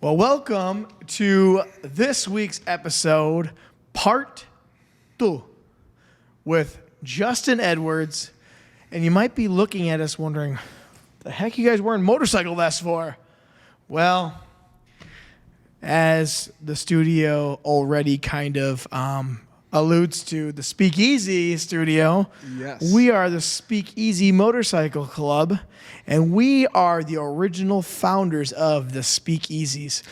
Well, welcome to this week's episode, part 2, with Justin Edwards. And you might be looking at us wondering, the heck you guys wearing motorcycle vests for? Well, as the studio already kind of alludes to, the Speakeasy studio, yes, we are the Speakeasy Motorcycle Club, and we are the original founders of the Speakeasies.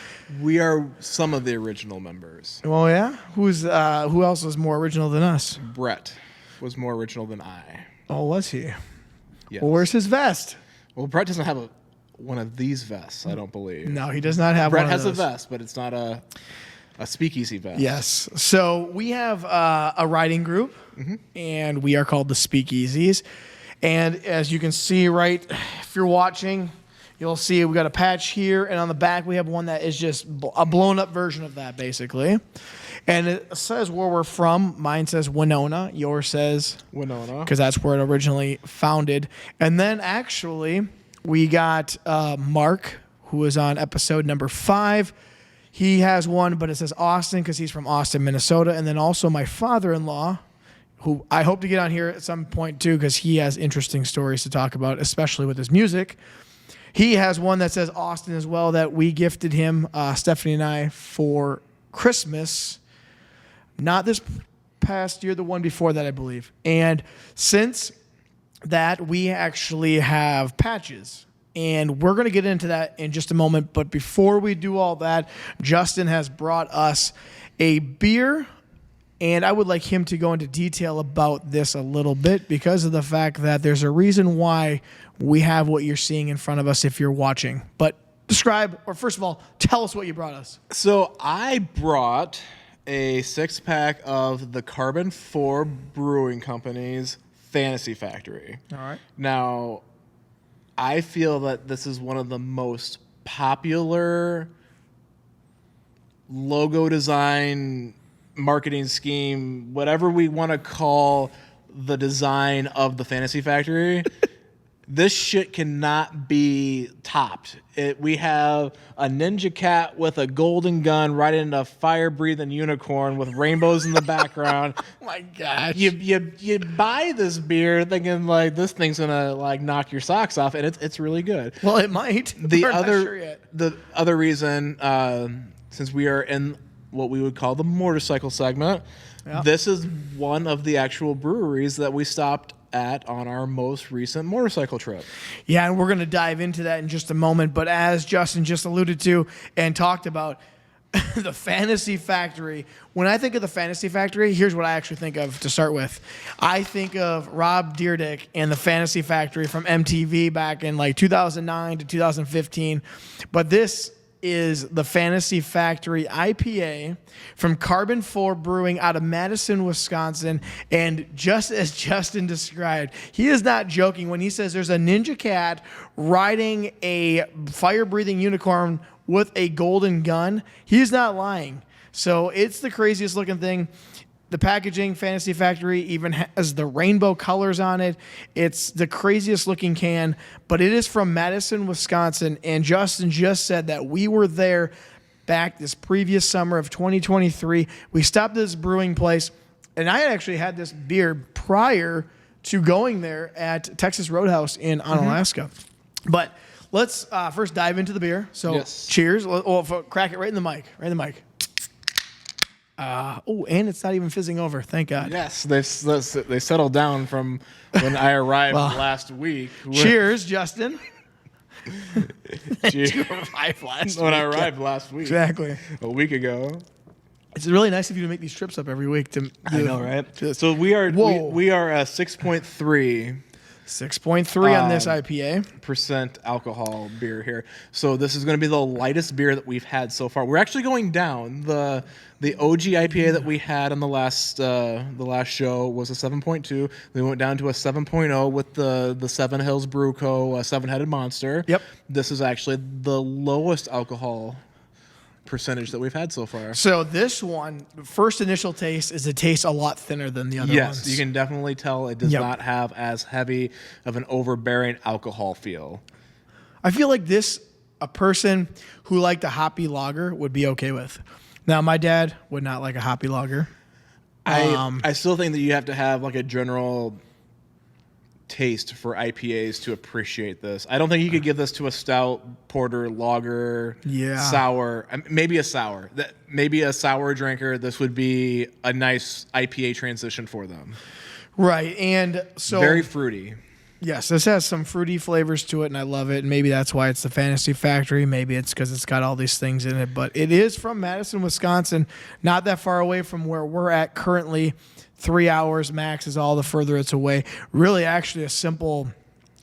We are some of the original members. Well, yeah? Who else was more original than us? Brett was more original than I. Oh, was he? Yes. Well, where's his vest? Well, Brett doesn't have one of these vests, I don't believe. No, he does not have Brett one of has those. a vest, but it's not a Speakeasy vest. Yes. So we have a riding group, and we are called the Speakeasies. And as you can see, right, if you're watching, you'll see we got a patch here, and on the back we have one that is just a blown-up version of that, basically. And it says where we're from. Mine says Winona. Yours says Winona, because that's where it originally founded. And then actually we got Mark, who was on episode number 5. He has one, but it says Austin because he's from Austin, Minnesota. And then also my father-in-law, who I hope to get on here at some point too because he has interesting stories to talk about, especially with his music. He has one that says Austin as well that we gifted him, Stephanie and I, for Christmas. Not this past year, the one before that, I believe. And since that, we actually have patches. And we're going to get into that in just a moment. But before we do all that, Justin has brought us a beer. And I would like him to go into detail about this a little bit because of the fact that there's a reason why we have what you're seeing in front of us if you're watching. But describe, or first of all, tell us what you brought us. So I brought a 6-pack of the Carbon 4 Brewing Company's Fantasy Factory. All right. Now, I feel that this is one of the most popular logo design, marketing scheme, whatever we want to call the design of the Fantasy Factory. This shit cannot be topped. We have a ninja cat with a golden gun riding a fire-breathing unicorn with rainbows in the background. Oh my gosh. You buy this beer thinking like this thing's gonna like knock your socks off, and it's really good. Well, it might. The We're not sure yet. other reason, since we are in what we would call the motorcycle segment, this is one of the actual breweries that we stopped at on our most recent motorcycle trip. Yeah, and we're going to dive into that in just a moment. But as Justin just alluded to and talked about, the Fantasy Factory, when I think of the Fantasy Factory, here's what I actually think of to start with. I think of Rob Dyrdek and the Fantasy Factory from MTV back in like 2009 to 2015. But this is the Fantasy Factory IPA from Carbon 4 Brewing out of Madison, Wisconsin. And just as Justin described, he is not joking when he says there's a ninja cat riding a fire-breathing unicorn with a golden gun. He's not lying. So it's the craziest looking thing. The packaging, Fantasy Factory, even has the rainbow colors on it. It's the craziest looking can, but it is from Madison, Wisconsin. And Justin just said that we were there back this previous summer of 2023. We stopped at this brewing place, and I had actually had this beer prior to going there at Texas Roadhouse in Onalaska. But let's first dive into the beer. So yes. Cheers. Crack it right in the mic. Right in the mic. And it's not even fizzing over. Thank God. Yes, they settled down from when I arrived last week. Cheers, Justin. Cheers. You arrived last when week. I arrived last week. Exactly. A week ago. It's really nice of you to make these trips up every week. I know, right? So we are a 6.3 6.3 on this IPA. % alcohol beer here. So this is going to be the lightest beer that we've had so far. We're actually going down. The OG IPA that we had on the last show was a 7.2. We went down to a 7.0 with the Seven Hills Brew Co. Seven-Headed Monster. Yep. This is actually the lowest alcohol percentage that we've had so far. So this one, first initial taste, is it tastes a lot thinner than the other ones. Yes, you can definitely tell it does not have as heavy of an overbearing alcohol feel. I feel like this a person who liked a hoppy lager would be okay with. Now, my dad would not like a hoppy lager. I still think that you have to have like a general taste for IPAs to appreciate this. I don't think you could give this to a stout, porter, lager, sour, maybe a sour. Maybe a sour drinker. This would be a nice IPA transition for them. Right, and so very fruity. Yes, this has some fruity flavors to it, and I love it. And maybe that's why it's the Fantasy Factory. Maybe it's because it's got all these things in it. But it is from Madison, Wisconsin, not that far away from where we're at currently. 3 hours max is all the further it's away. Really, actually, a simple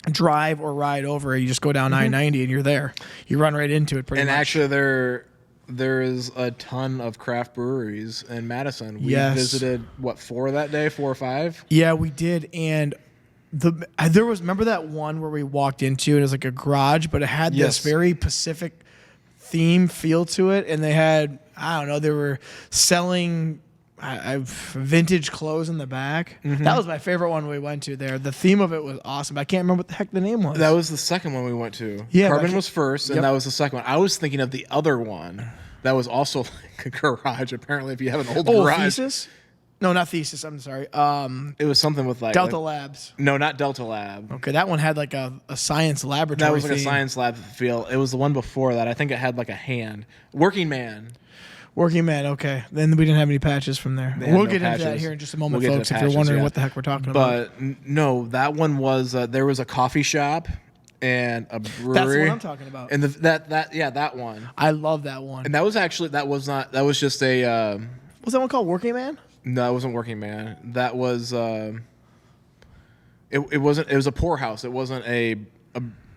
drive or ride over. You just go down I-90 and you're there. You run right into it pretty much. And actually, there is a ton of craft breweries in Madison. We visited, 4 that day? 4 or 5? Yeah, we did. And there was, remember that one where we walked into, it was like a garage, but it had this very Pacific theme feel to it. And they had, I don't know, they were selling vintage clothes in the back. That was my favorite one we went to there. The theme of it was awesome. I can't remember what the heck the name was. That was the second one we went to. Yeah, Carbon was first, and that was the second one. I was thinking of the other one that was also like a garage, apparently, if you have an old garage. Thesis? No, not Thesis. I'm sorry. It was something with like Delta Labs. No, not Delta Lab. Okay, that one had like a science laboratory. That was like theme. a science lab feel. It was the one before that. I think it had like a hand. Working Man. Okay. Then we didn't have any patches from there. We'll get into that here in just a moment, folks, if you're wondering what the heck we're talking about. But no, that one was, there was a coffee shop and a brewery. That's what I'm talking about. And that one. I love that one. And that was actually, that was just a... was that one called Working Man? No, it wasn't Working Man. That was, it was a poorhouse. It wasn't a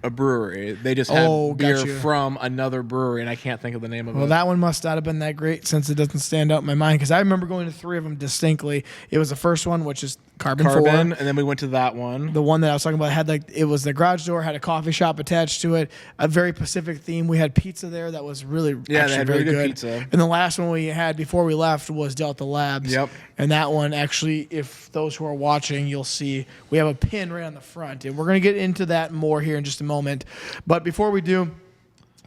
brewery. They just had beer from another brewery, and I can't think of the name of it. Well, that one must not have been that great since it doesn't stand out in my mind, because I remember going to 3 of them distinctly. It was the first one, which is Carbon 4. And then we went to that one. The one that I was talking about had it was the garage door, had a coffee shop attached to it, a very Pacific theme. We had pizza there that was really they had very good pizza. And the last one we had before we left was Delta Labs. Yep. And that one, actually, if those who are watching, you'll see we have a pin right on the front, and we're going to get into that more here in just a moment. But before we do,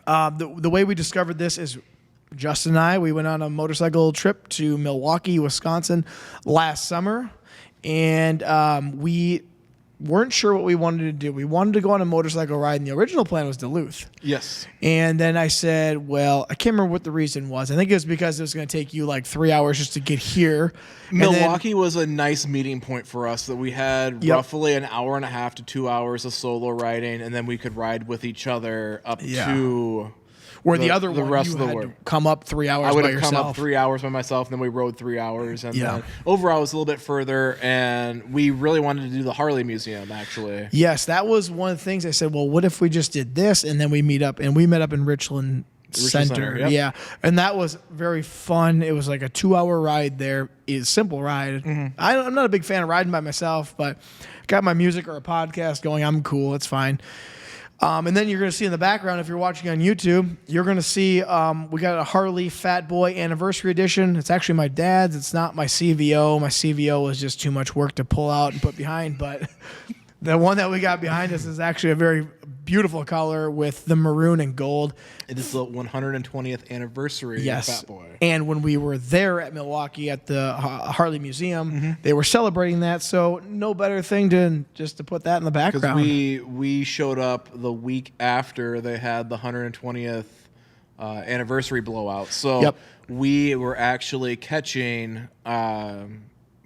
the way we discovered this is Justin and I, we went on a motorcycle trip to Milwaukee, Wisconsin last summer, and we weren't sure what we wanted to do. We wanted to go on a motorcycle ride, and the original plan was Duluth. Yes. And then I said, well, I can't remember what the reason was. I think it was because it was going to take you like 3 hours just to get here. Milwaukee was a nice meeting point for us, that we had roughly an hour and a half to 2 hours of solo riding, and then we could ride with each other up to... Where the other one, rest you of the had work. to come up 3 hours by yourself. I would have come up 3 hours by myself, and then we rode 3 hours. And then overall, it was a little bit further, and we really wanted to do the Harley Museum, actually. Yes, that was one of the things I said, well, what if we just did this, and then we met up in Richland Center. Yep. Yeah, and that was very fun. It was like a 2-hour ride there. It's a simple ride. I'm not a big fan of riding by myself, but got my music or a podcast going. I'm cool. It's fine. And then you're going to see in the background, if you're watching on YouTube, you're going to see we got a Harley Fat Boy Anniversary Edition. It's actually my dad's. It's not my CVO. My CVO was just too much work to pull out and put behind. But the one that we got behind us is actually a very beautiful color with the maroon and gold. It is the 120th anniversary of Fat Boy. And when we were there at Milwaukee at the Harley Museum, they were celebrating that. So no better thing than just to put that in the background. Because we showed up the week after they had the 120th anniversary blowout. So we were actually catching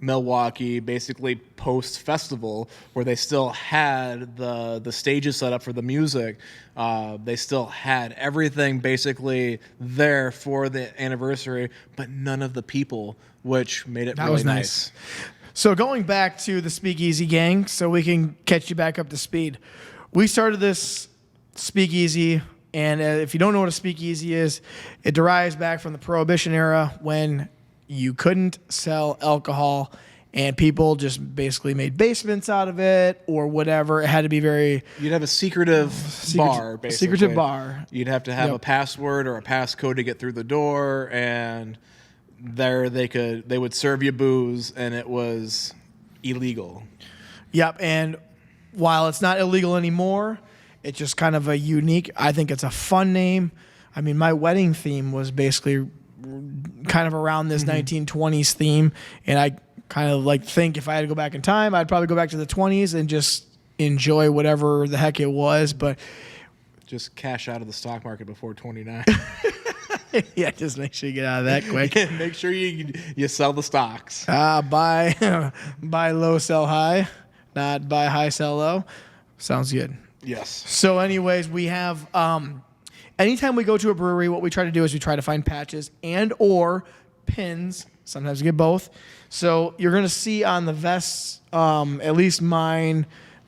Milwaukee basically post-festival, where they still had the stages set up for the music. They still had everything basically there for the anniversary, but none of the people, which made it really nice. So going back to the Speakeasy gang, so we can catch you back up to speed. We started this Speakeasy, and if you don't know what a Speakeasy is, it derives back from the Prohibition era, when you couldn't sell alcohol, and people just basically made basements out of it or whatever. It had to be very... You'd have a secretive bar, basically. Secretive bar. You'd have to have a password or a passcode to get through the door, and there they would serve you booze, and it was illegal. Yep, and while it's not illegal anymore, It's just kind of a unique. I think it's a fun name. I mean, my wedding theme was basically kind of around this 1920s theme, and I kind of like think if I had to go back in time, I'd probably go back to the 20s and just enjoy whatever the heck it was. But just cash out of the stock market before 29. yeah, just make sure you get out of that quick. Make sure you sell the stocks. Buy low, sell high, not buy high, sell low. Sounds good. Yes. So anyways, we have anytime we go to a brewery, what we try to do is we try to find patches and or pins. Sometimes we get both. So you're going to see on the vests, at least mine,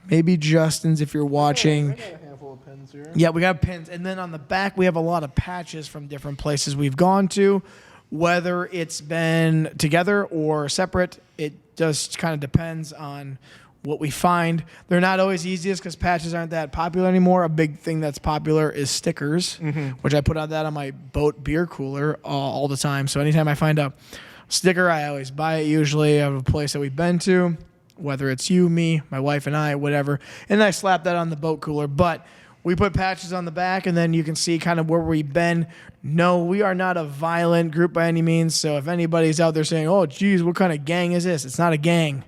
maybe Justin's if you're watching. I got a handful of pins here. Yeah, we got pins. And then on the back, we have a lot of patches from different places we've gone to. Whether it's been together or separate, it just kind of depends on what we find. They're not always easiest because patches aren't that popular anymore. A big thing that's popular is stickers, which I put on that on my boat beer cooler all the time. So anytime I find a sticker, I always buy it usually of a place that we've been to, whether it's you, me, my wife, and I, whatever. And then I slap that on the boat cooler. But we put patches on the back, and then you can see kind of where we've been. No, we are not a violent group by any means. So if anybody's out there saying, oh, geez, what kind of gang is this? It's not a gang.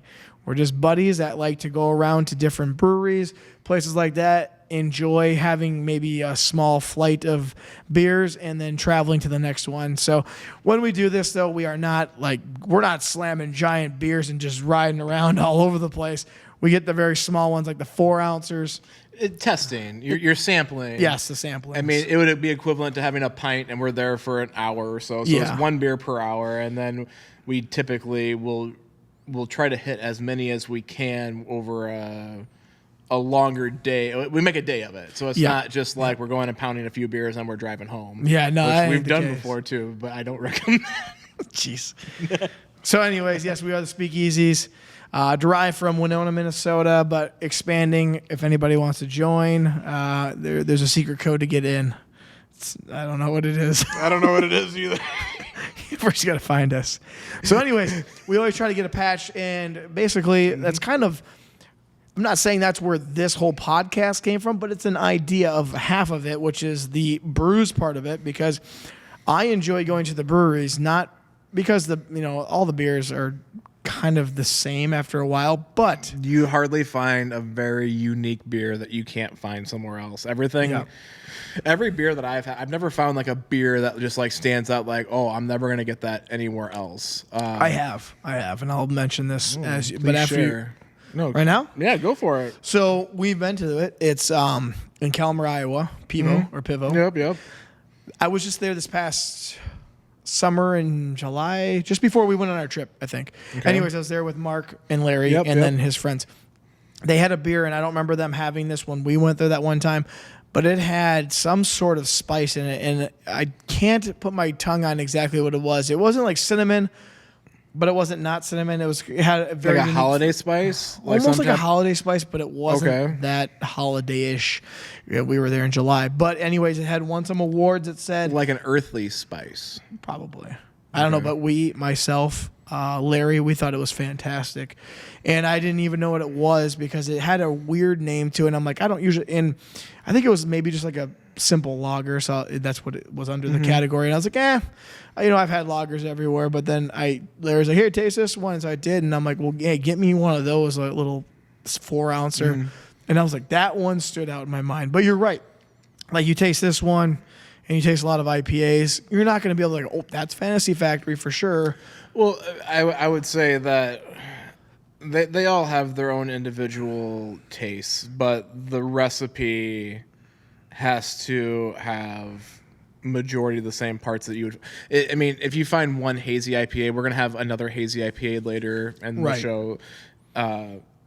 We're just buddies that like to go around to different breweries, places like that, enjoy having maybe a small flight of beers and then traveling to the next one. So when we do this, though, we're not slamming giant beers and just riding around all over the place. We get the very small ones like the 4-ounces. Testing. You're sampling. Yes, the sampling. I mean, it would be equivalent to having a pint and we're there for an hour or so. So it's 1 beer per hour. And then we typically will try to hit as many as we can over a longer day. We make a day of it. So it's not just like we're going and pounding a few beers and we're driving home. Yeah, no, which we've done before too, but I don't recommend. Jeez. So anyways, yes, we are the Speakeasies. Derived from Winona, Minnesota, but expanding. If anybody wants to join, there's a secret code to get in. I don't know what it is. I don't know what it is either. First, you got to find us. So anyways, we always try to get a patch, and basically that's kind of, I'm not saying that's where this whole podcast came from, but it's an idea of half of it, which is the brews part of it, because I enjoy going to the breweries, not because all the beers are kind of the same after a while, but you hardly find a very unique beer that you can't find somewhere else. Every beer that I've never found like a beer that just like stands out like, oh, I'm never going to get that anywhere else. I have, and I'll mention this but after right now? Yeah, go for it. So we've been to it. It's in Calmer, Iowa, Pivo. Yep. I was just there this past summer in July, just before we went on our trip, I think. Okay. Anyways, I was there with Mark and Larry then his friends. They had a beer, and I don't remember them having this when we went there that one time, but it had some sort of spice in it, and I can't put my tongue on exactly what it was. It wasn't like cinnamon, but it wasn't not cinnamon. It had a very like a holiday spice? Almost like a holiday spice, but it wasn't that holiday-ish. Yeah, we were there in July. But anyways, it had won some awards. It said like an earthly spice. Probably. I don't know, but myself, Larry, we thought it was fantastic. And I didn't even know what it was because it had a weird name to it. And I'm like, I don't usually, and I think it was maybe just like a simple lager. So that's what it was under the category. And I was like, I've had lagers everywhere. But then Larry's like, here, taste this one. And so I did. And I'm like, well, hey, get me one of those, like little 4-ouncer. And I was like, that one stood out in my mind. But you're right. Like you taste this one and you taste a lot of IPAs, you're not going to be able to like, oh, that's Fantasy Factory for sure. Well, I would say that they all have their own individual tastes, but the recipe has to have majority of the same parts that you would. I mean, if you find one hazy IPA, we're going to have another hazy IPA later in the show.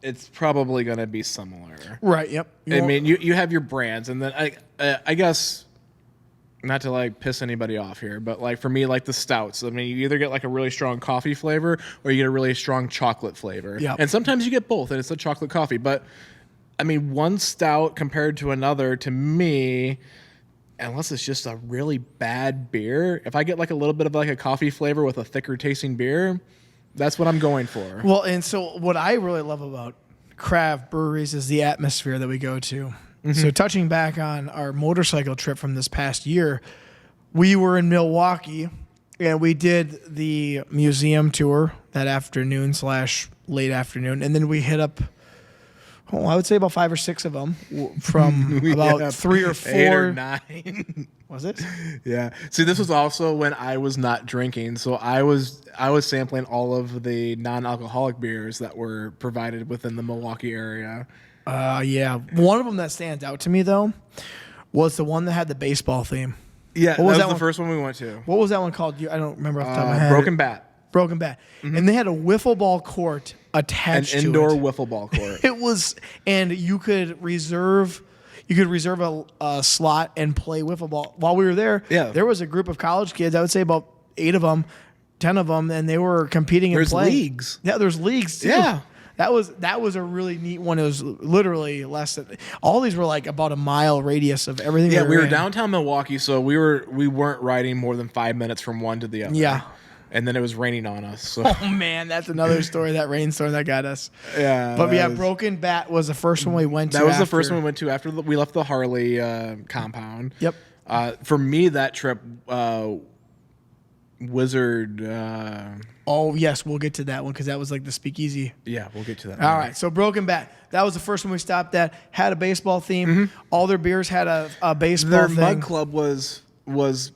It's probably going to be similar. Right, yep. You have your brands, and then I guess, not to like piss anybody off here, but like for me, like the stouts, I mean, you either get like a really strong coffee flavor or you get a really strong chocolate flavor. Yep. And sometimes you get both and it's a chocolate coffee. But I mean, one stout compared to another, to me, unless it's just a really bad beer, if I get like a little bit of like a coffee flavor with a thicker tasting beer, that's what I'm going for. Well, and so what I really love about craft breweries is the atmosphere that we go to. So touching back on our motorcycle trip from this past year, we were in Milwaukee and we did the museum tour that afternoon / late afternoon. And then we hit up, I would say about 5 or 6 of them from about 3 or 4. 8 or 9. Was it? Yeah. See, this was also when I was not drinking, so I was sampling all of the non-alcoholic beers that were provided within the Milwaukee area. Yeah. One of them that stands out to me though was the one that had the baseball theme. Yeah, What was that that was the one? first one we went to. What was that one called? I don't remember off the top of my head. Broken Bat. Broken Bat. And they had a wiffle ball court attached An to indoor it. wiffle ball court. It was, and you could reserve a slot and play wiffle ball. While we were there, there was a group of college kids, I would say about 8 of them, 10 of them, and they were competing and playing. There's leagues. Yeah, there's leagues too. Yeah. That was a really neat one. It was literally less than, all these were like about a mile radius of everything. Yeah, we were in. downtown Milwaukee, so we weren't riding more than 5 minutes from one to the other. Yeah. And then it was raining on us. So. Oh man, that's another story. That rainstorm that got us. Yeah. But yeah, Broken Bat was the first one we went to. That was the first one we went to after we left the Harley compound. Yep. For me, that trip, Wizard. Oh yes, we'll get to that one because that was like the Speakeasy. Yeah, we'll get to that. All right, so Broken Bat. That was the first one we stopped at. Had a baseball theme. All their beers had a baseball Their thing. mug club was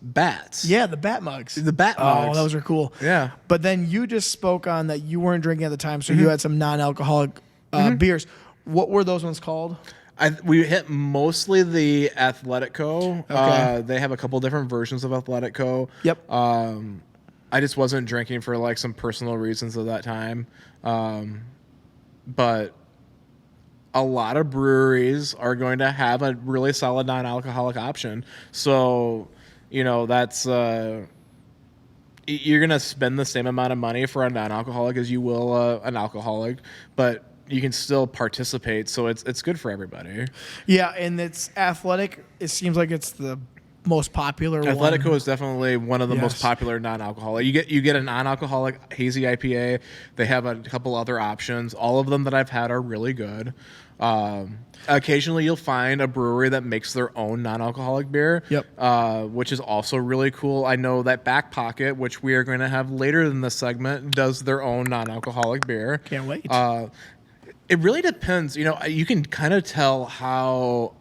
bats. Yeah, the bat mugs. The bat mugs. Oh, those are cool. Yeah. But then you just spoke on that you weren't drinking at the time, so you had some non-alcoholic beers. What were those ones called? We hit mostly the Athletico. Okay. They have a couple different versions of Athletico. Yep. I just wasn't drinking for like some personal reasons at that time. But a lot of breweries are going to have a really solid non-alcoholic option. So, that's you're going to spend the same amount of money for a non-alcoholic as you will an alcoholic, but you can still participate. So it's good for everybody. Yeah, and it's Athletic. It seems like it's the most popular Athletico one. is definitely one of the most popular non-alcoholic. You get a non-alcoholic hazy IPA. They have a couple other options. All of them that I've had are really good. Occasionally you'll find a brewery that makes their own non-alcoholic beer, which is also really cool. I know that Backpocket, which we are going to have later in this segment, does their own non-alcoholic beer. Can't wait. It really depends. You can kind of tell how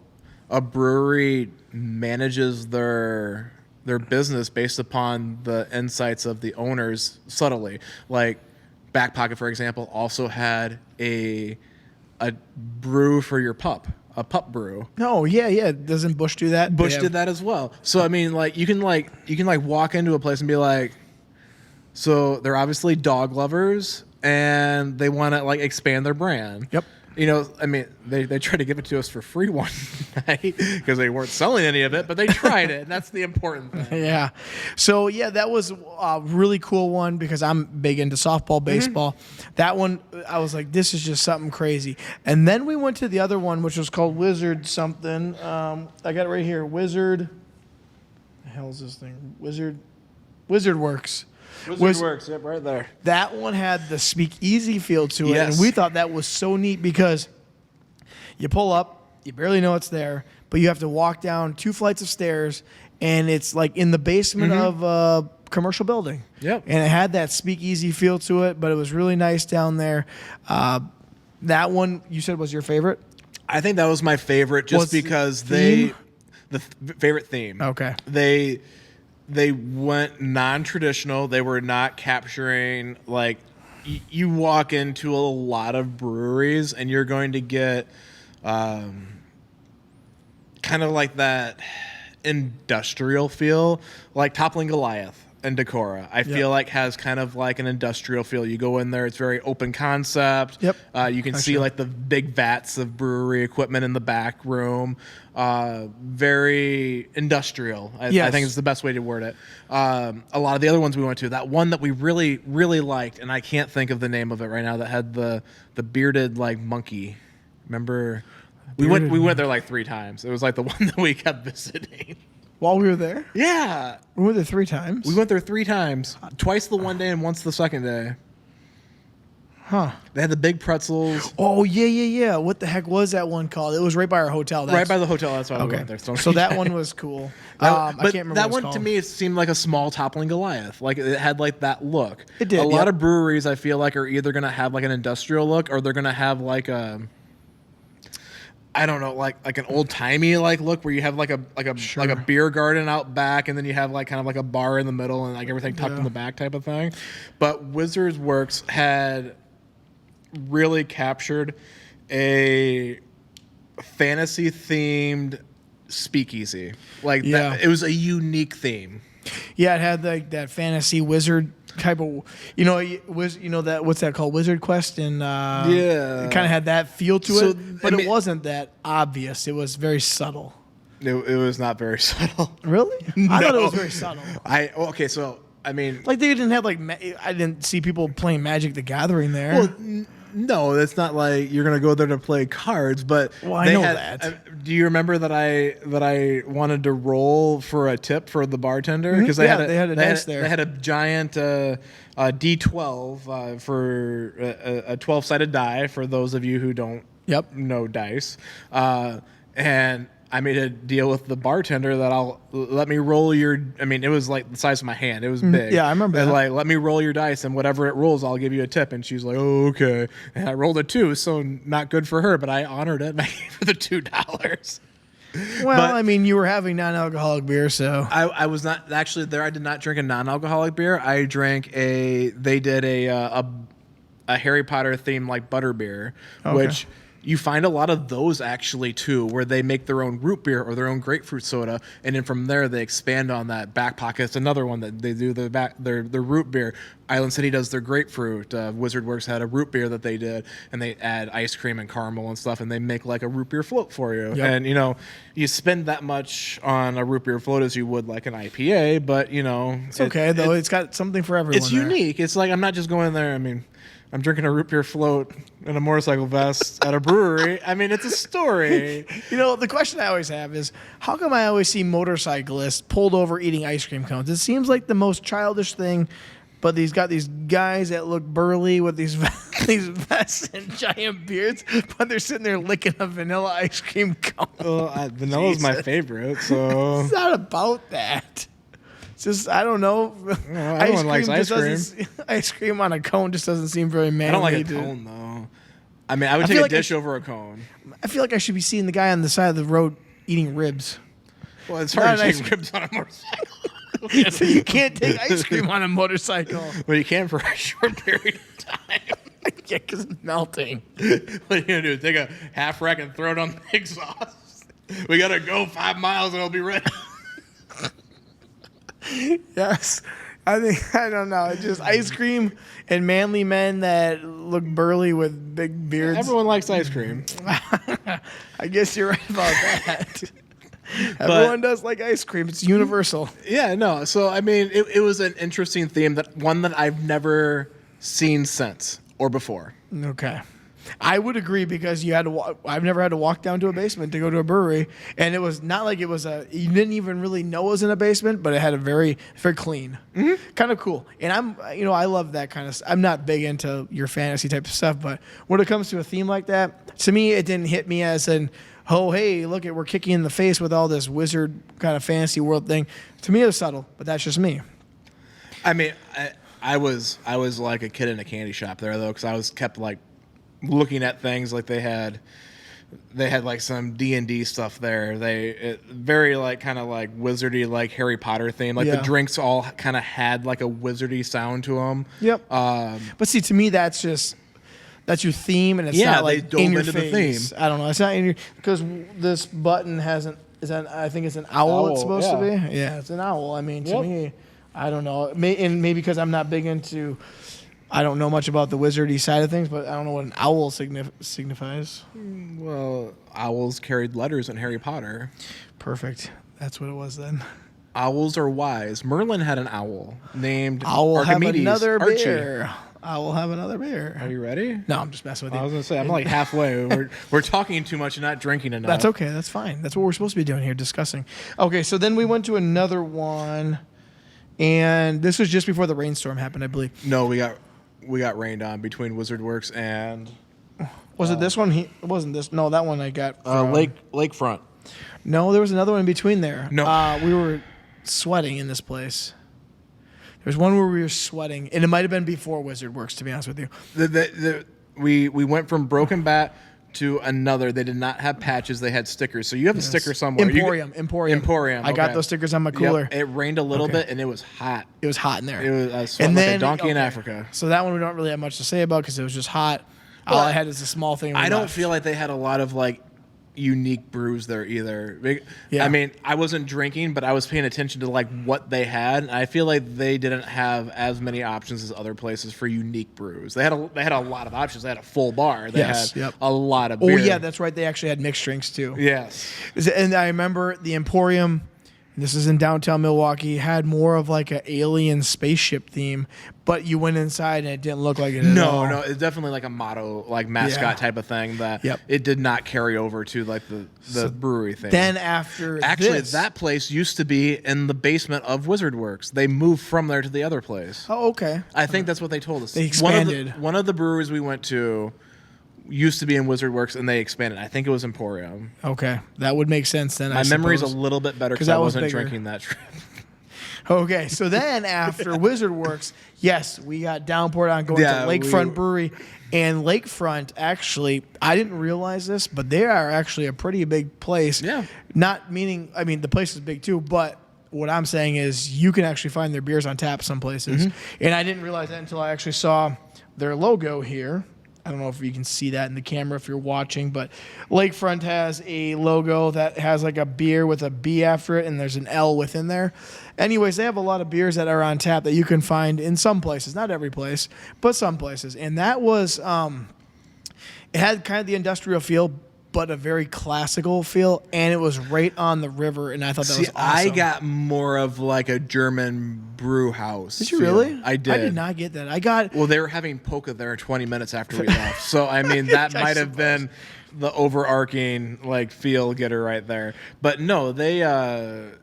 a brewery manages their business based upon the insights of the owners subtly. Like Backpocket, for example, also had a brew for your pup, a pup brew. No, yeah. Doesn't Bush do that? Bush did that as well. So I mean, like you can walk into a place and be like, so they're obviously dog lovers and they want to like expand their brand. Yep. I mean, they tried to give it to us for free one night because they weren't selling any of it, but they tried it, and that's the important thing. Yeah. So, yeah, that was a really cool one because I'm big into softball, baseball. That one, I was like, this is just something crazy. And then we went to the other one, which was called Wizard something. I got it right here. Wizard. The hell is this thing? Wizard Works. Works, yep, right there. That one had the Speakeasy feel to it, Yes. and we thought that was so neat because you pull up, you barely know it's there, but you have to walk down 2 flights of stairs, and it's like in the basement of a commercial building. Yep. And it had that Speakeasy feel to it, but it was really nice down there. That one you said was your favorite? I think that was my favorite just because the favorite theme. Okay. They went non-traditional. They were not capturing like you walk into a lot of breweries and you're going to get kind of like that industrial feel, like Toppling Goliath and Decorah. I feel like has kind of like an industrial feel. You go in there, it's very open concept. Yep. You can see like the big vats of brewery equipment in the back room. Very industrial. I think is the best way to word it. A lot of the other ones we went to, that one that we really, really liked, and I can't think of the name of it right now, that had the bearded like monkey. Remember? We went there like 3 times. It was like the one that we kept visiting. While we were there? Yeah. We went there 3 times. We went there 3 times. Twice the one day and once the second day. Huh. They had the big pretzels. Oh, yeah. What the heck was that one called? It was right by our hotel. Right by the hotel. That's why we Okay. went there. So that one was cool. But I can't remember that what it's one to called. me it seemed like a small toppling Goliath. Like it had like that look. It did, A lot yep. of breweries I feel like are either gonna have like an industrial look or they're gonna have like a I don't know, like an old timey like look where you have like a beer garden out back and then you have like kind of like a bar in the middle and like everything tucked in the back type of thing. But Wizards Works had really captured a fantasy themed speakeasy. Like that, it was a unique theme. Yeah, it had like that fantasy wizard type of, that what's that called, Wizard Quest, and it kind of had that feel to it, but it wasn't that obvious. It was very subtle. It was not very subtle. Really? No. I thought it was very subtle. I mean, Like they didn't have I didn't see people playing Magic the Gathering there. well, no, it's not like you're gonna go there to play cards. But I know that. Do you remember that I wanted to roll for a tip for the bartender because they had a dice there. They had a giant D12 for a 12-sided die for those of you who don't know dice, and I made a deal with the bartender that I'll let me roll your. I mean, it was like the size of my hand. It was big. Yeah, I remember And that. like, let me roll your dice, and whatever it rolls, I'll give you a tip. And she's like, "Oh, okay." And I rolled a 2, so not good for her, but I honored it. And I gave her the $2. Well, I mean, you were having non-alcoholic beer, so I was not actually there. I did not drink a non-alcoholic beer. I drank They did a Harry Potter themed like butter beer, which. You find a lot of those actually too, where they make their own root beer or their own grapefruit soda, and then from there they expand on that. Backpocket's another one that they do their root beer. Island City does their grapefruit. Wizard Works had a root beer that they did, and they add ice cream and caramel and stuff, and they make like a root beer float for you. Yep. And you spend that much on a root beer float as you would like an IPA, but it's okay though. It's got something for everyone. It's unique. It's like I'm not just going there. I mean, I'm drinking a root beer float in a motorcycle vest at a brewery. I mean, it's a story. The question I always have is, how come I always see motorcyclists pulled over eating ice cream cones? It seems like the most childish thing, but he's got these guys that look burly with these vests and giant beards, but they're sitting there licking a vanilla ice cream cone. Well, vanilla's my favorite, so... It's not about that. Just I don't know. Everyone likes ice cream. Ice cream on a cone just doesn't seem very manly. I don't like a cone though. I mean, I would take a dish over a cone. I feel like I should be seeing the guy on the side of the road eating ribs. Well, it's hard to take ribs on a motorcycle. So you can't take ice cream on a motorcycle. Well, you can for a short period of time. Yeah, because it's melting. What are you gonna do? Take a half rack and throw it on the exhaust? We gotta go 5 miles and it'll be ready. Yes. I don't know. It's just ice cream and manly men that look burly with big beards. Everyone likes ice cream. I guess you're right about that. Everyone does like ice cream. It's universal. Yeah, no. So, I mean, it was an interesting theme, one that I've never seen since or before. Okay. I would agree because you had to. I've never had to walk down to a basement to go to a brewery, and it was not like it was you didn't even really know it was in a basement, but it had a very clean, kind of cool. And I love that kind of. I'm not big into your fantasy type of stuff, but when it comes to a theme like that, to me, it didn't hit me as an, oh hey, look we're kicking in the face with all this wizard kind of fantasy world thing. To me, it was subtle, but that's just me. I mean, I was like a kid in a candy shop there though, because I was kept like looking at things like they had like some D&D stuff there. Very like kind of like wizardy, like Harry Potter theme. Like the drinks all kind of had like a wizardy sound to them. Yep. But see, to me, that's your theme, and it's not like they dove in your into face. the theme. I don't know. It's not in your, because this button hasn't. I think it's an owl. It's supposed to be. Yeah, it's an owl. I mean, to me, I don't know. And maybe because I'm not big into. I don't know much about the wizardy side of things, but I don't know what an owl signifies. Well, owls carried letters in Harry Potter. Perfect. That's what it was then. Owls are wise. Merlin had an owl named Owl Archimedes. have another Archie. beer. I will have another beer. Are you ready? No, I'm just messing with you. I was gonna say I'm like halfway. We're talking too much and not drinking enough. That's okay. That's fine. That's what we're supposed to be doing here, discussing. Okay, so then we went to another one, and this was just before the rainstorm happened, I believe. No, we got we got rained on between Wizard Works and Was it this one? It wasn't this. No, that one I got from Lakefront. No, there was another one in between there. No. We were sweating in this place. There was one where we were sweating, and it might have been before Wizard Works, to be honest with you. We went from Broken Bat to another. They did not have patches. They had stickers. So you have a sticker somewhere. Emporium. I got those stickers on my cooler. Yep. It rained a little bit, and it was hot. It was hot in there. It was I sweat like a donkey in Africa. So that one we don't really have much to say about because it was just hot. All I had is a small thing. I don't feel like they had a lot of like unique brews there either. Yeah. I mean, I wasn't drinking, but I was paying attention to like what they had. And I feel like they didn't have as many options as other places for unique brews. They had a lot of options. They had a full bar. They had a lot of beer. Oh yeah, that's right. They actually had mixed drinks too. Yes. And I remember the Emporium. This is in downtown Milwaukee. Had more of like an alien spaceship theme, but you went inside and it didn't look like it at all. No, it's definitely like a motto, like mascot type of thing that it did not carry over to like the brewery thing. Then actually, that place used to be in the basement of Wizard Works. They moved from there to the other place. Oh, okay. I think that's what they told us. They expanded. One of the breweries we went to used to be in Wizard Works, and they expanded. I think it was Emporium. Okay, that would make sense then. My memory's a little bit better because I wasn't drinking that trip. Okay, so then after Wizard Works, yes, we got downpoured on going to Lakefront Brewery. And Lakefront, actually, I didn't realize this, but they are actually a pretty big place. Yeah. Not meaning, I mean, the place is big too, but what I'm saying is you can actually find their beers on tap some places. And I didn't realize that until I actually saw their logo here. I don't know if you can see that in the camera if you're watching, but Lakefront has a logo that has like a beer with a B after it, and there's an L within there. Anyways, they have a lot of beers that are on tap that you can find in some places, not every place, but some places. And that was, it had kind of the industrial feel, but a very classical feel, and it was right on the river, and I thought that was awesome. I got more of like a German brew house. Did you really? I did. I did not get that. Well, they were having polka there 20 minutes after we left, so I mean that might have been the overarching like feel getter right there. But no, it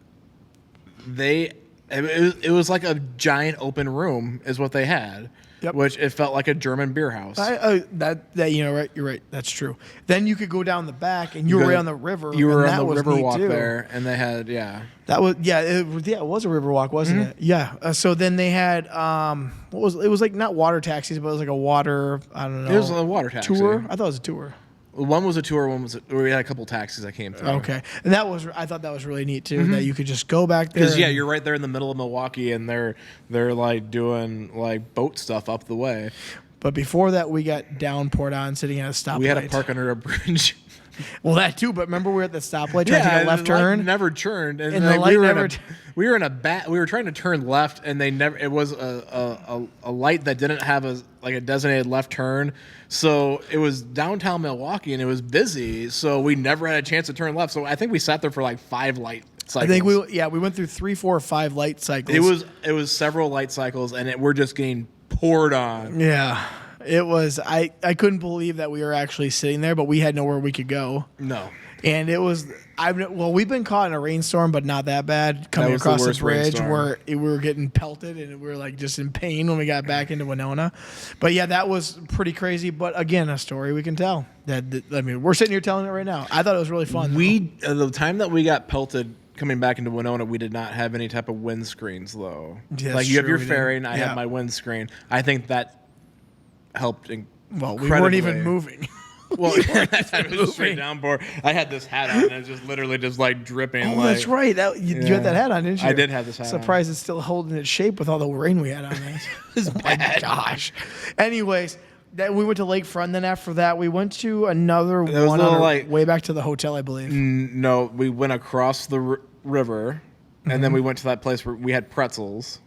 was like a giant open room is what they had. Yep. Which it felt like a German beer house. That you know, right? You're right. That's true. Then you could go down the back, and you were right on the river. You were on the river walk there, and they had That was it was a river walk, wasn't it? Yeah. So then they had it was like not water taxis, but it was like a water. I don't know. It was a water taxi tour. I thought it was a tour. One was a tour. We had a couple taxis that came through. Okay, and I thought that was really neat too. That you could just go back there. Because you're right there in the middle of Milwaukee, and they're like doing like boat stuff up the way. But before that, we got downpoured on, sitting at a stoplight. We had to park under a bridge. Well, that too. But remember, we were at the stoplight trying to take a left turn. Never turned, and the light we were trying to turn left, and they never. It was a light that didn't have a designated left turn. So it was downtown Milwaukee, and it was busy. So we never had a chance to turn left. So I think we sat there for like 5 light cycles. I think we went through 3, 4, or 5 light cycles. It was several light cycles, and we're just getting poured on. Yeah. It was, I couldn't believe that we were actually sitting there, but we had nowhere we could go. No. And it was, we've been caught in a rainstorm, but not that bad. Coming across the bridge where we were getting pelted and we were like just in pain when we got back into Winona. But yeah, that was pretty crazy. But again, a story we can tell. We're sitting here telling it right now. I thought it was really fun. The time that we got pelted coming back into Winona, we did not have any type of windscreens though. Yeah, like you have your fairing, I had my windscreen. I think that helped incredibly. We weren't even moving. Well, that time it was straight downpour. I had this hat on, and it was just literally just like dripping. Oh, that's right. You had that hat on, didn't you? I did have this hat on. Surprised it's still holding its shape with all the rain we had on it. Oh my gosh. Anyways, we went to Lakefront. Then after that, we went to another one on our way back to the hotel, I believe. No, we went across the river, and then we went to that place where we had pretzels.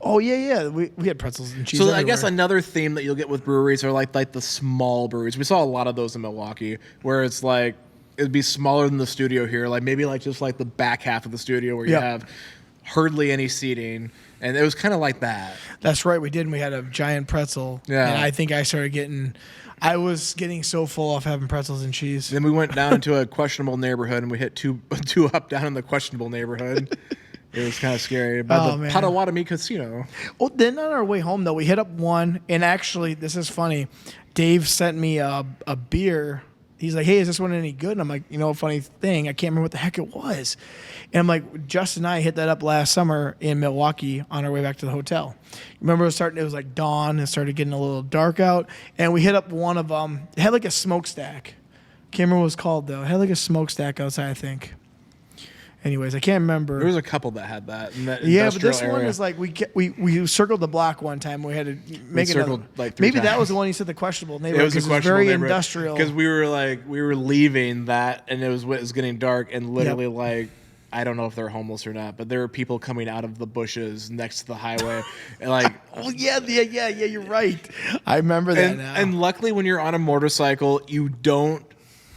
Oh yeah. We had pretzels and cheese. So everywhere. I guess another theme that you'll get with breweries are like the small breweries. We saw a lot of those in Milwaukee, where it's like it'd be smaller than the studio here, like maybe like just like the back half of the studio where you have hardly any seating, and it was kind of like that. That's right, we did. And we had a giant pretzel. Yeah, and I think I was getting so full off having pretzels and cheese. Then we went down into a questionable neighborhood, and we hit two up down in the questionable neighborhood. It was kind of scary. By the Potawatomi Casino. Oh, then on our way home, though, we hit up one. And actually, this is funny. Dave sent me a beer. He's like, hey, is this one any good? And I'm like, a funny thing. I can't remember what the heck it was. And I'm like, Justin and I hit that up last summer in Milwaukee on our way back to the hotel. Remember, it was like dawn. It started getting a little dark out. And we hit up one of them. It had like a smokestack. Can't remember what it was called, though. It had like a smokestack outside, I think. Anyways, I can't remember. There was a couple that had that. In that yeah, but this area. one is like we circled the block one time. We had to make it. Like maybe times. that was the one you said the questionable neighborhood. It was a questionable very neighborhood. industrial. Because we were leaving that, and it was getting dark, and literally like I don't know if they're homeless or not, but there were people coming out of the bushes next to the highway, and like oh yeah, you're right. I remember that now. And luckily, when you're on a motorcycle, you don't.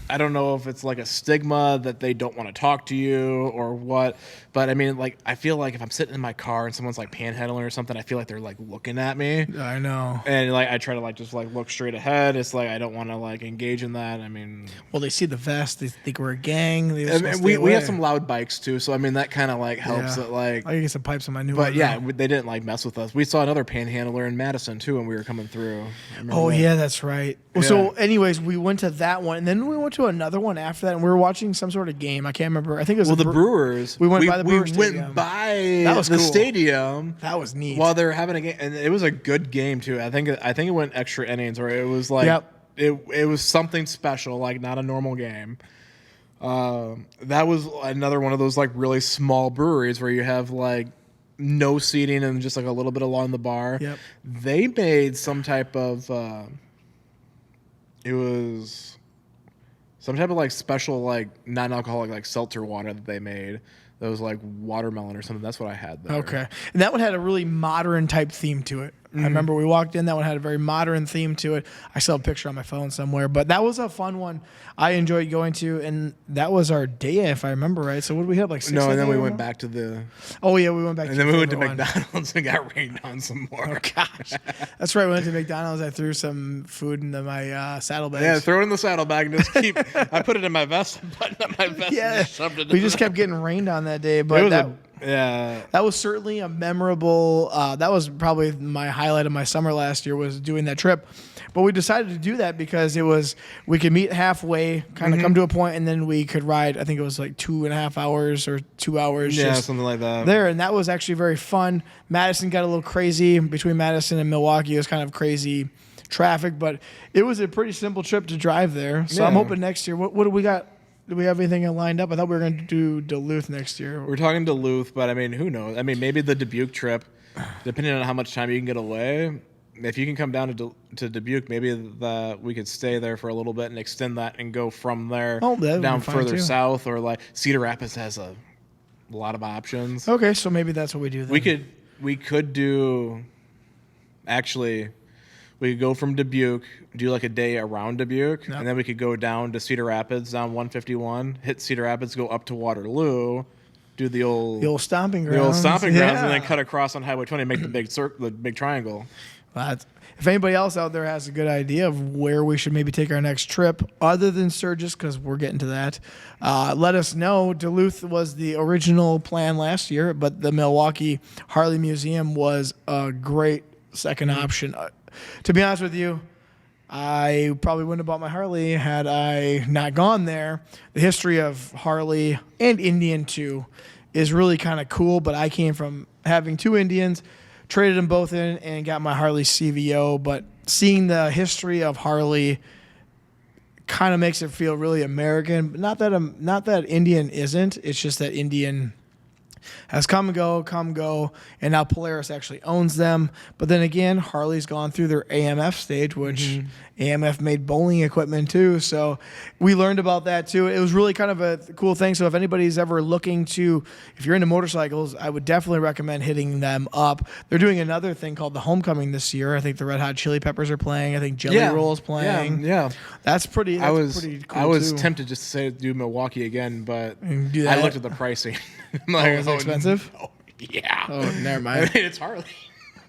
I don't know if it's like a stigma that they don't want to talk to you or what, but I mean, like, I feel like if I'm sitting in my car and someone's like panhandling or something, I feel like they're like looking at me. I know. And like, I try to like just like look straight ahead. It's like, I don't want to like engage in that. I mean, well, they see the vest, they think we're a gang. We have some loud bikes too. So, I mean, that kind of like helps it like. I can get some pipes on my new one. But yeah, they didn't like mess with us. We saw another panhandler in Madison too when we were coming through. Oh, yeah, that's right. Well, so anyways, we went to that one and then we went to another one after that, and we were watching some sort of game. I can't remember. I think it was the Brewers. We went by the Brewers. We went by the stadium. That was neat. While they were having a game, and it was a good game too. I think it went extra innings, or it was like it was something special, like not a normal game. That was another one of those like really small breweries where you have like no seating and just like a little bit along the bar. Yep. They made some type of it was some type of like special like non-alcoholic like seltzer water that they made. That was like watermelon or something. That's what I had there. Okay. And that one had a really modern type theme to it. I remember we walked in, that one had a very modern theme to it. I still have a picture on my phone somewhere, but that was a fun one I enjoyed going to, and that was our day, if I remember right. So what did we have, like 6? No, and then we went back to the... Oh, yeah, we went back and then we went to McDonald's and got rained on some more. Oh, gosh. That's right, we went to McDonald's. I threw some food into my saddlebags. Yeah, throw it in the saddlebag and just keep... I put it in my vest and buttoned up my vest and shoved it in we just kept getting rained on that day, but that was certainly a memorable. That was probably my highlight of my summer last year, was doing that trip. But we decided to do that because we could meet halfway, kind of come to a point, and then we could ride. I think it was like 2.5 hours or 2 hours. Yeah, something like that. There, and that was actually very fun. Madison got a little crazy. Between Madison and Milwaukee, it was kind of crazy traffic, but it was a pretty simple trip to drive there. So I'm hoping next year. What do we got? Do we have anything lined up? I thought we were going to do Duluth next year. We're talking Duluth, but I mean, who knows? I mean, maybe the Dubuque trip, depending on how much time you can get away. If you can come down to Dubuque, maybe we could stay there for a little bit and extend that and go from there down further south, or like Cedar Rapids has a lot of options. Okay, so maybe that's what we do then. We could do, actually, we could go from Dubuque, do like a day around Dubuque, and then we could go down to Cedar Rapids, down 151, hit Cedar Rapids, go up to Waterloo, do the old stomping grounds, and then cut across on Highway 20 and make the big triangle. If anybody else out there has a good idea of where we should maybe take our next trip, other than Sturgis, because we're getting to that, let us know. Duluth was the original plan last year, but the Milwaukee Harley Museum was a great second option. To be honest with you, I probably wouldn't have bought my Harley had I not gone there. The history of Harley and Indian too is really kind of cool, but I came from having 2 Indians, traded them both in, and got my Harley CVO. But seeing the history of Harley kind of makes it feel really American. But not that Indian isn't. It's just that Indian has come and go, and now Polaris actually owns them. But then again, Harley's gone through their AMF stage, which AMF made bowling equipment too. So we learned about that too. It was really kind of a cool thing. So if anybody's ever looking to, if you're into motorcycles, I would definitely recommend hitting them up. They're doing another thing called the Homecoming this year. I think the Red Hot Chili Peppers are playing. I think Jelly Roll is playing. Yeah. That's pretty cool I was tempted just to say do Milwaukee again, but I looked at the pricing. Is it expensive? Oh, yeah. Oh, never mind. It's Harley.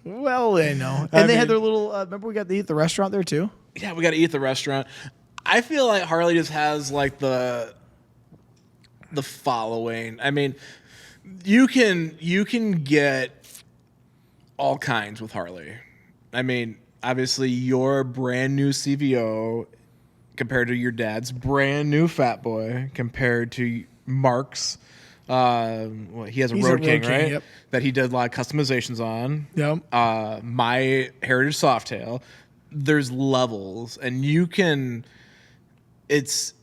Well, I know. And they had their little, remember we got to eat at the restaurant there too? Yeah, we got to eat at the restaurant. I feel like Harley just has like the following. I mean, You can get all kinds with Harley. I mean, obviously your brand new CVO compared to your dad's brand new Fat Boy compared to Mark's. He has a Road King, right? Yep. That he did a lot of customizations on. Yep. My Heritage Softail. There's levels, and you can. It's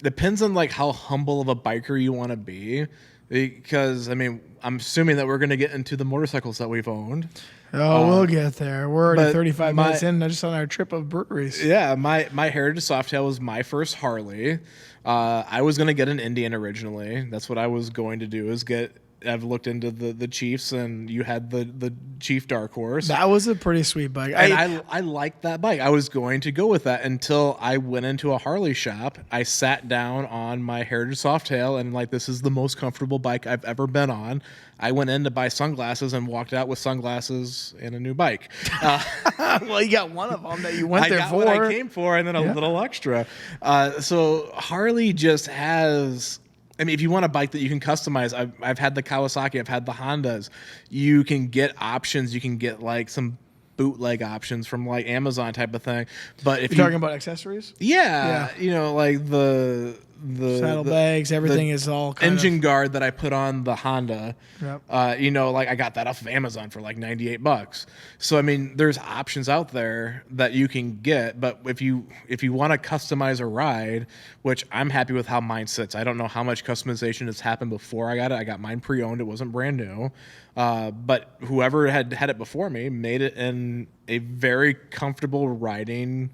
depends on like how humble of a biker you want to be, because I mean I'm assuming that we're going to get into the motorcycles that we've owned. Oh, we'll get there. We're already 35 minutes in, just on our trip of breweries. Yeah, my Heritage Softail was my first Harley. I was going to get an Indian originally. That's what I was going to do. I've looked into the Chiefs, and you had the Chief Dark Horse. That was a pretty sweet bike. And I liked that bike. I was going to go with that until I went into a Harley shop. I sat down on my Heritage Softail, and like, this is the most comfortable bike I've ever been on. I went in to buy sunglasses and walked out with sunglasses and a new bike. Well, you got one of them that you went there got for. what I came for, and then a little extra. So Harley just has. I mean, if you want a bike that you can customize, I've had the Kawasaki, I've had the Hondas. You can get options. You can get like some bootleg options from like Amazon type of thing. But if You're talking about accessories? yeah, you know, like the saddlebags, everything is all kind engine guard that I put on the Honda. Yep. You know, like I got that off of Amazon for like $98. So I mean, there's options out there that you can get. But if you want to customize a ride, which I'm happy with how mine sits. I don't know how much customization has happened before I got it. I got mine pre-owned. It wasn't brand new. But whoever had it before me made it in a very comfortable riding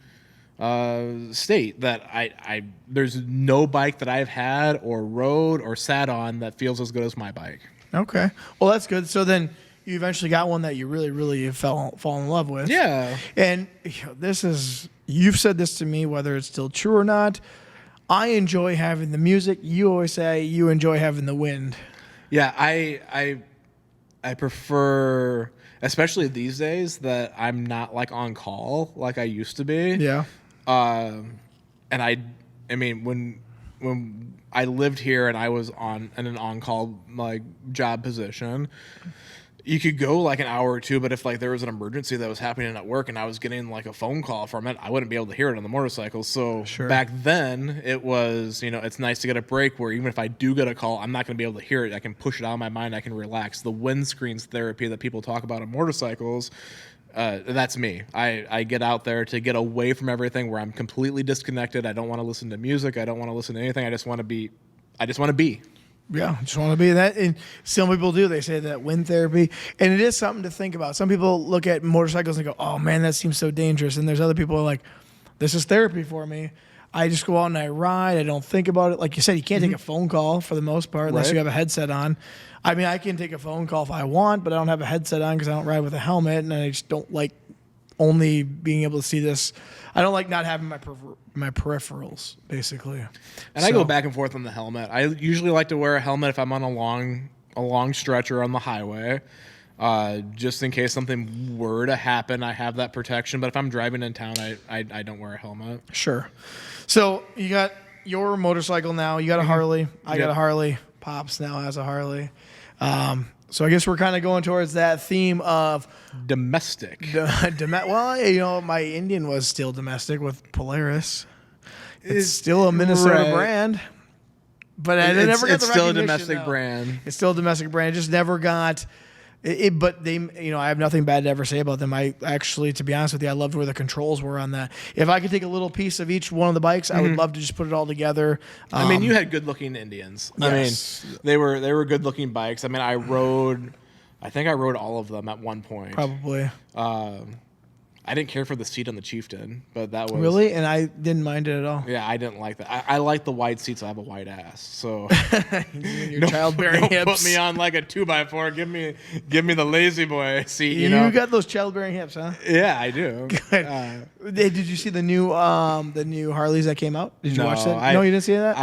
state that I there's no bike that I've had or rode or sat on that feels as good as my bike. Okay. Well, that's good. So then you eventually got one that you really, really fall in love with. Yeah. And you've said this to me, whether it's still true or not. I enjoy having the music. You always say you enjoy having the wind. Yeah, I prefer, especially these days, that I'm not like on call like I used to be. Yeah. And I mean, when I lived here and I was in an on-call like job position, you could go like an hour or two, but if like there was an emergency that was happening at work and I was getting like a phone call from it, I wouldn't be able to hear it on the motorcycle. So back then it was, you know, it's nice to get a break where even if I do get a call, I'm not going to be able to hear it. I can push it out of my mind. I can relax. The windscreens therapy that people talk about on motorcycles, that's me. I get out there to get away from everything where I'm completely disconnected. I don't want to listen to music. I don't want to listen to anything. I just want to be. Yeah, just want to be that. And some people do. They say that wind therapy. And it is something to think about. Some people look at motorcycles and go, oh, man, that seems so dangerous. And there's other people who are like, this is therapy for me. I just go out and I ride. I don't think about it. Like you said, you can't take a phone call for the most part unless you have a headset on. I mean, I can take a phone call if I want, but I don't have a headset on because I don't ride with a helmet. And I just don't like only being able to see this. I don't like not having my peripherals, basically. And I go back and forth on the helmet. I usually like to wear a helmet if I'm on a long stretcher on the highway, just in case something were to happen. I have that protection. But if I'm driving in town, I don't wear a helmet. Sure. So you got your motorcycle now. You got a Harley. I got a Harley. Pops now has a Harley. So I guess we're kind of going towards that theme of domestic. Well, you know, my Indian was still domestic with Polaris. It's still a Minnesota brand, but I never got the recognition. It's still a domestic brand. It's still a domestic brand. It just never got it. But they, you know, I have nothing bad to ever say about them. I actually, to be honest with you, I loved where the controls were on that. If I could take a little piece of each one of the bikes, I would love to just put it all together. I mean, you had good-looking Indians. Yes. I mean, they were good-looking bikes. I mean, I think I rode all of them at one point. Probably. I didn't care for the seat on the Chieftain, but that was really, and I didn't mind it at all. Yeah, I didn't like that. I like the wide seats. I have a wide ass, so your childbearing hips. Put me on like a 2x4. Give me the lazy boy seat. You know, you got those childbearing hips, huh? Yeah, I do. Good. Did you see the new Harleys that came out? Did you watch that? No, you didn't see that.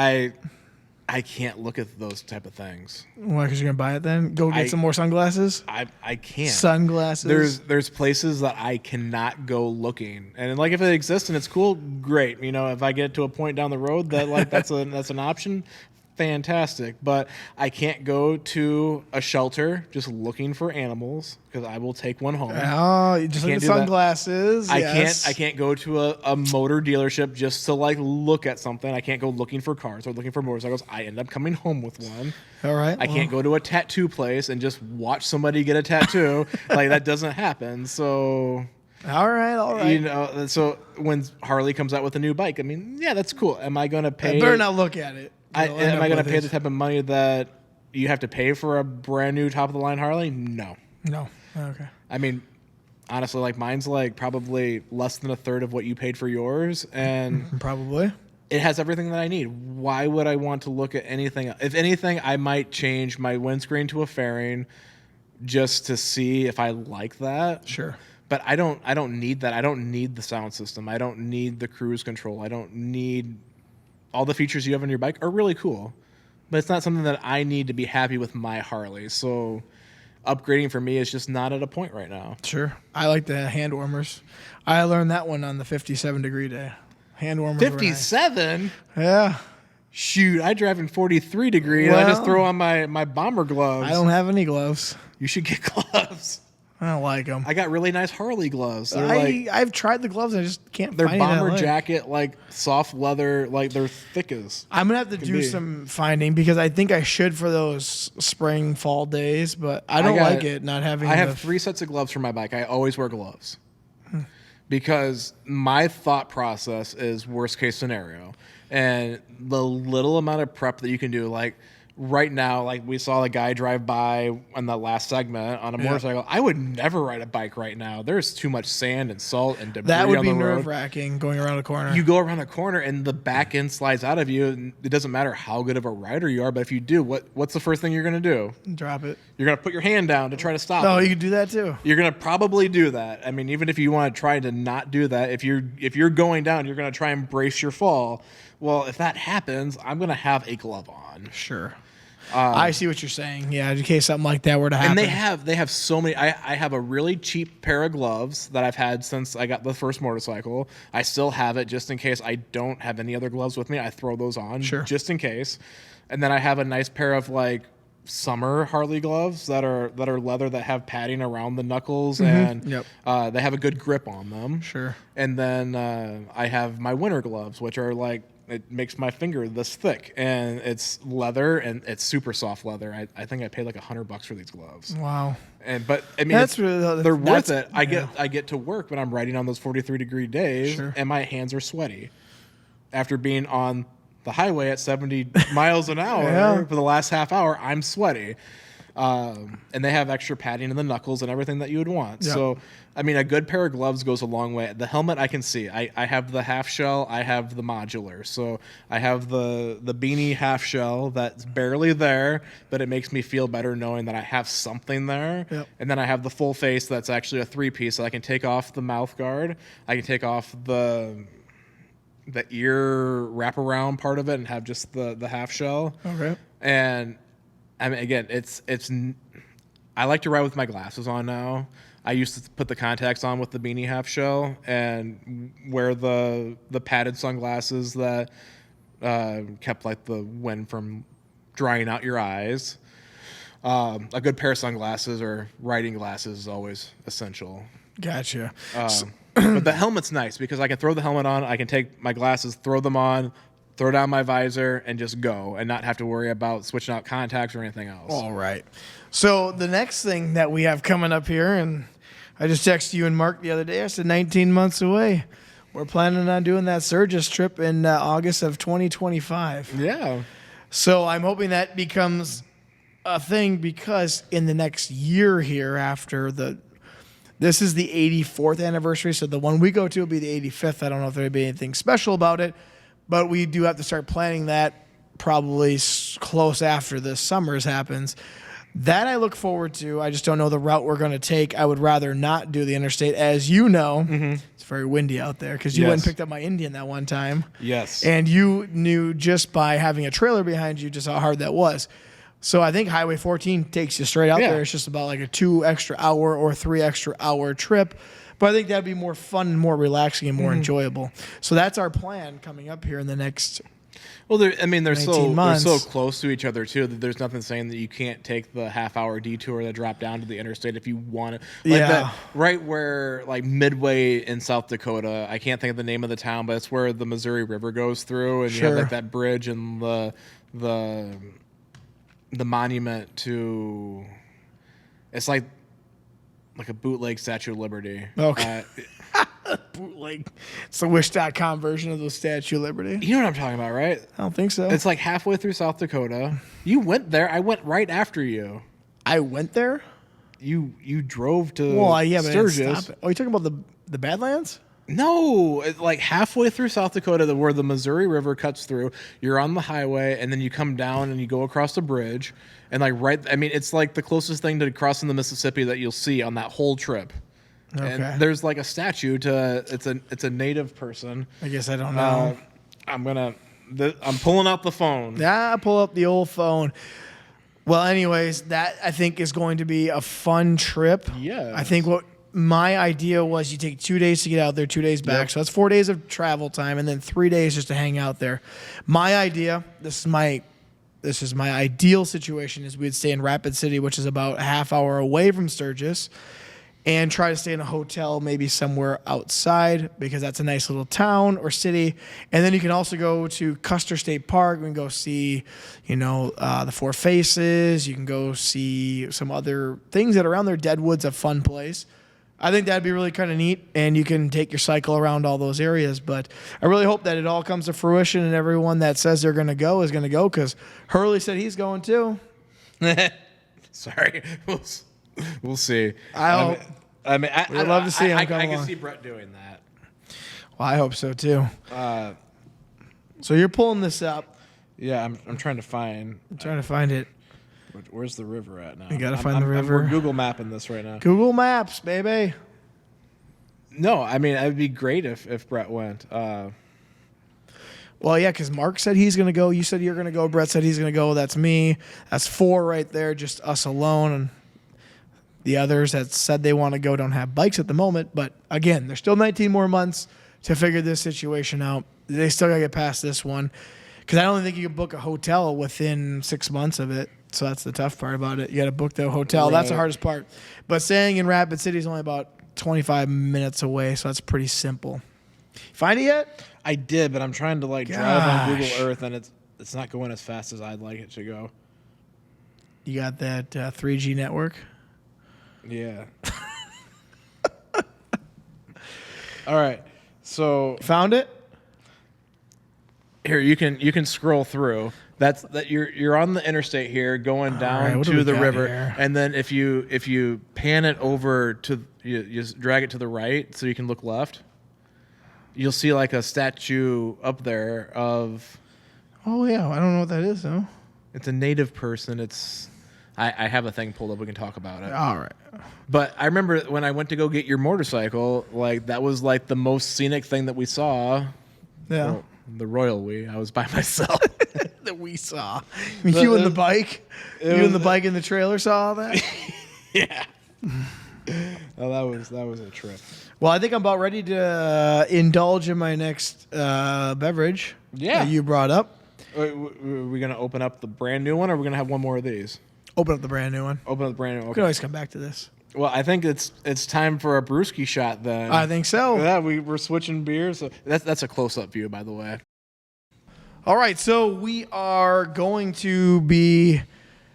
I can't look at those type of things. Why? Because you're gonna buy it then? Go get some more sunglasses. I can't. Sunglasses. There's places that I cannot go looking, and like if it exists and it's cool, great. You know, if I get to a point down the road that like that's an option, fantastic. But I can't go to a shelter just looking for animals because I will take one home. Oh, just like the sunglasses. I can't go to a motor dealership just to like look at something. I can't go looking for cars or looking for motorcycles. I end up coming home with one. All right. I can't go to a tattoo place and just watch somebody get a tattoo. Like that doesn't happen. So all right. You know, so when Harley comes out with a new bike, I mean, yeah, that's cool. Am I going to pay? I better not look at it. Am I going to pay the type of money that you have to pay for a brand new top of the line Harley? No. Okay. I mean, honestly, like mine's like probably less than a third of what you paid for yours, and probably it has everything that I need. Why would I want to look at anything? If anything, I might change my windscreen to a fairing just to see if I like that. Sure. But I don't need that. I don't need the sound system. I don't need the cruise control. I don't need all the features you have on your bike are really cool, but it's not something that I need to be happy with my Harley. So upgrading for me is just not at a point right now. Sure. I like the hand warmers. I learned that one on the 57-degree day. Hand warmers. 57? Yeah. Shoot, I drive in 43 degree and I just throw on my bomber gloves. I don't have any gloves. You should get gloves. I don't like them. I got really nice Harley gloves. I've tried the gloves. I just can't they're find bomber jacket, like soft leather, like they're thick as. I'm going to have to do some finding because I think I should for those spring, fall days, but I don't like it not having. I have 3 sets of gloves for my bike. I always wear gloves because my thought process is worst case scenario. And the little amount of prep that you can do, like right now, like we saw a guy drive by on the last segment on a motorcycle. I would never ride a bike right now. There's too much sand and salt and debris on the road. That would be nerve-wracking going around a corner. You go around a corner and the back end slides out of you. And it doesn't matter how good of a rider you are, but if you do, what's the first thing you're going to do? Drop it. You're going to put your hand down to try to stop it. No, you can do that too. You're going to probably do that. I mean, even if you want to try to not do that, if you're going down, you're going to try and brace your fall. Well, if that happens, I'm going to have a glove on. Sure. I see what you're saying. Yeah, in case something like that were to happen. And they have so many. I have a really cheap pair of gloves that I've had since I got the first motorcycle. I still have it just in case I don't have any other gloves with me. I throw those on just in case. And then I have a nice pair of like summer Harley gloves that are leather that have padding around the knuckles and they have a good grip on them. Sure. And then I have my winter gloves, which are like, it makes my finger this thick, and it's leather, and it's super soft leather. I think I paid like $100 for these gloves. Wow. But I mean, they're worth it. I get to work when I'm riding on those 43-degree days, and my hands are sweaty after being on the highway at 70 miles an hour for the last half hour. I'm sweaty. And they have extra padding in the knuckles and everything that you would want. Yep. So, I mean, a good pair of gloves goes a long way. The helmet I can see. I have the half shell. I have the modular. So I have the beanie half shell that's barely there, but it makes me feel better knowing that I have something there. Yep. And then I have the full face that's actually a 3-piece. So I can take off the mouth guard. I can take off the ear wraparound part of it and have just the half shell. Okay. And I mean, again, it's. I like to ride with my glasses on now. I used to put the contacts on with the beanie half shell and wear the padded sunglasses that kept like the wind from drying out your eyes. A good pair of sunglasses or riding glasses is always essential. Gotcha. But the helmet's nice because I can throw the helmet on. I can take my glasses, throw them on, throw down my visor, and just go and not have to worry about switching out contacts or anything else. All right. So the next thing that we have coming up here, and I just texted you and Mark the other day, I said 19 months away. We're planning on doing that Sturgis trip in August of 2025. Yeah. So I'm hoping that becomes a thing because in the next year here after this is the 84th anniversary, so the one we go to will be the 85th. I don't know if there'll be anything special about it, but we do have to start planning that probably close after the summers happens. That I look forward to. I just don't know the route we're going to take. I would rather not do the interstate. As you know, It's very windy out there because you went and picked up my Indian that one time. Yes. And you knew just by having a trailer behind you just how hard that was. So I think Highway 14 takes you straight out there. It's just about like a 2 extra hour or 3 extra hour trip. But I think that'd be more fun and more relaxing and more enjoyable. So that's our plan coming up here in the next Well, they're 18 so months. close to each other too that there's nothing saying that you can't take the half-hour detour to drop down to the interstate if you want to. Like Yeah. that, right where like midway in South Dakota, I can't think of the name of the town, but it's where the Missouri River goes through, and you have Sure. like that bridge and the monument to. It's like a bootleg Statue of Liberty. Okay. Bootleg. It's the Wish.com version of the Statue of Liberty. You know what I'm talking about, right? I don't think so. It's like halfway through South Dakota. You went there. I went right after you. I went there? You drove to Yeah, but I didn't Sturgis. stop it. Oh, you talking about the Badlands? No, it's like halfway through South Dakota, where the Missouri River cuts through. You're on the highway, and then you come down and you go across the bridge, and like it's like the closest thing to crossing the Mississippi that you'll see on that whole trip. Okay. And there's like a statue to it's a native person. I guess I don't know. I'm pulling out the phone. Yeah, pull up the old phone. Well, anyways, that I think is going to be a fun trip. Yeah. I think what my idea was you take 2 days to get out there, 2 days back. Yep. So that's 4 days of travel time and then 3 days just to hang out there. My idea, this is my ideal situation, is we'd stay in Rapid City, which is about a half hour away from Sturgis, and try to stay in a hotel maybe somewhere outside because that's a nice little town or city. And then you can also go to Custer State Park and go see, the Four Faces. You can go see some other things that are around there. Deadwood's a fun place. I think that'd be really kind of neat, and you can take your cycle around all those areas. But I really hope that it all comes to fruition and everyone that says they're going to go is going to go, because Hurley said he's going too. Sorry. We'll see. I hope. We'd love to see him I come can along. see Brett doing that. Well, I hope so too. So you're pulling this up. Yeah, I'm trying to find. I'm trying to find it. Where's the river at now? You gotta find the river. We're Google mapping this right now. Google Maps, baby. No, it'd be great if Brett went. Well, yeah, because Mark said he's going to go. You said you're going to go. Brett said he's going to go. That's me. That's 4 right there, just us alone. And the others that said they want to go don't have bikes at the moment. But again, there's still 19 more months to figure this situation out. They still got to get past this one, because I don't think you can book a hotel within 6 months of it. So that's the tough part about it. You got to book the hotel. Right. That's the hardest part. But staying in Rapid City is only about 25 minutes away, so that's pretty simple. Find it yet? I did, but I'm trying to drive on Google Earth, and it's not going as fast as I'd like it to go. You got that 3G network? Yeah. All right. So found it? Here, you can scroll through. You're on the interstate here, going down to the river, here? And then if you pan it over to you just drag it to the right so you can look left, you'll see like a statue up there of. Oh yeah, I don't know what that is though. It's a native person. I have a thing pulled up. We can talk about it. All right. But I remember when I went to go get your motorcycle, that was like the most scenic thing that we saw. Yeah. Well, the royal we. I was by myself. That we saw. You and the bike? You and the bike in the trailer saw all that? Yeah. Oh, that was a trip. Well, I think I'm about ready to indulge in my next beverage. Yeah. That you brought up. Are we going to open up the brand new one, or are we going to have one more of these? Open up the brand new one. Open up the brand new one. Okay. We can always come back to this. Well, I think it's time for a brewski shot then. I think so. Yeah, we're switching beers. So that's a close-up view, by the way. All right, so we are going to be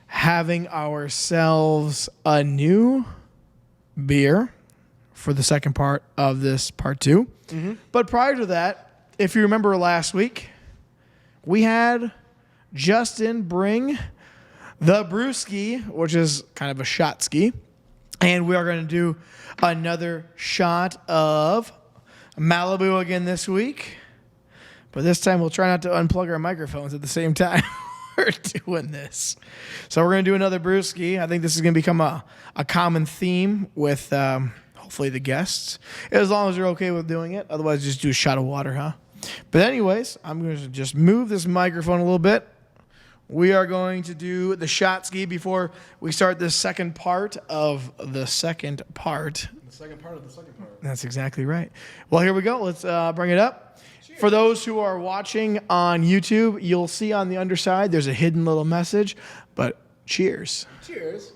having ourselves a new beer for the second part of this part 2. Mm-hmm. But prior to that, if you remember last week, we had Justin bring the brewski, which is kind of a shot ski. And we are going to do another shot of Malibu again this week. But this time we'll try not to unplug our microphones at the same time we're doing this. So we're going to do another brewski. I think this is going to become a common theme with hopefully the guests. As long as they're okay with doing it. Otherwise, just do a shot of water, huh? But anyways, I'm going to just move this microphone a little bit. We are going to do the shot ski before we start the second part of the second part. The second part of the second part. That's exactly right. Well, here we go. Let's bring it up. For those who are watching on YouTube, you'll see on the underside there's a hidden little message, but cheers. Cheers.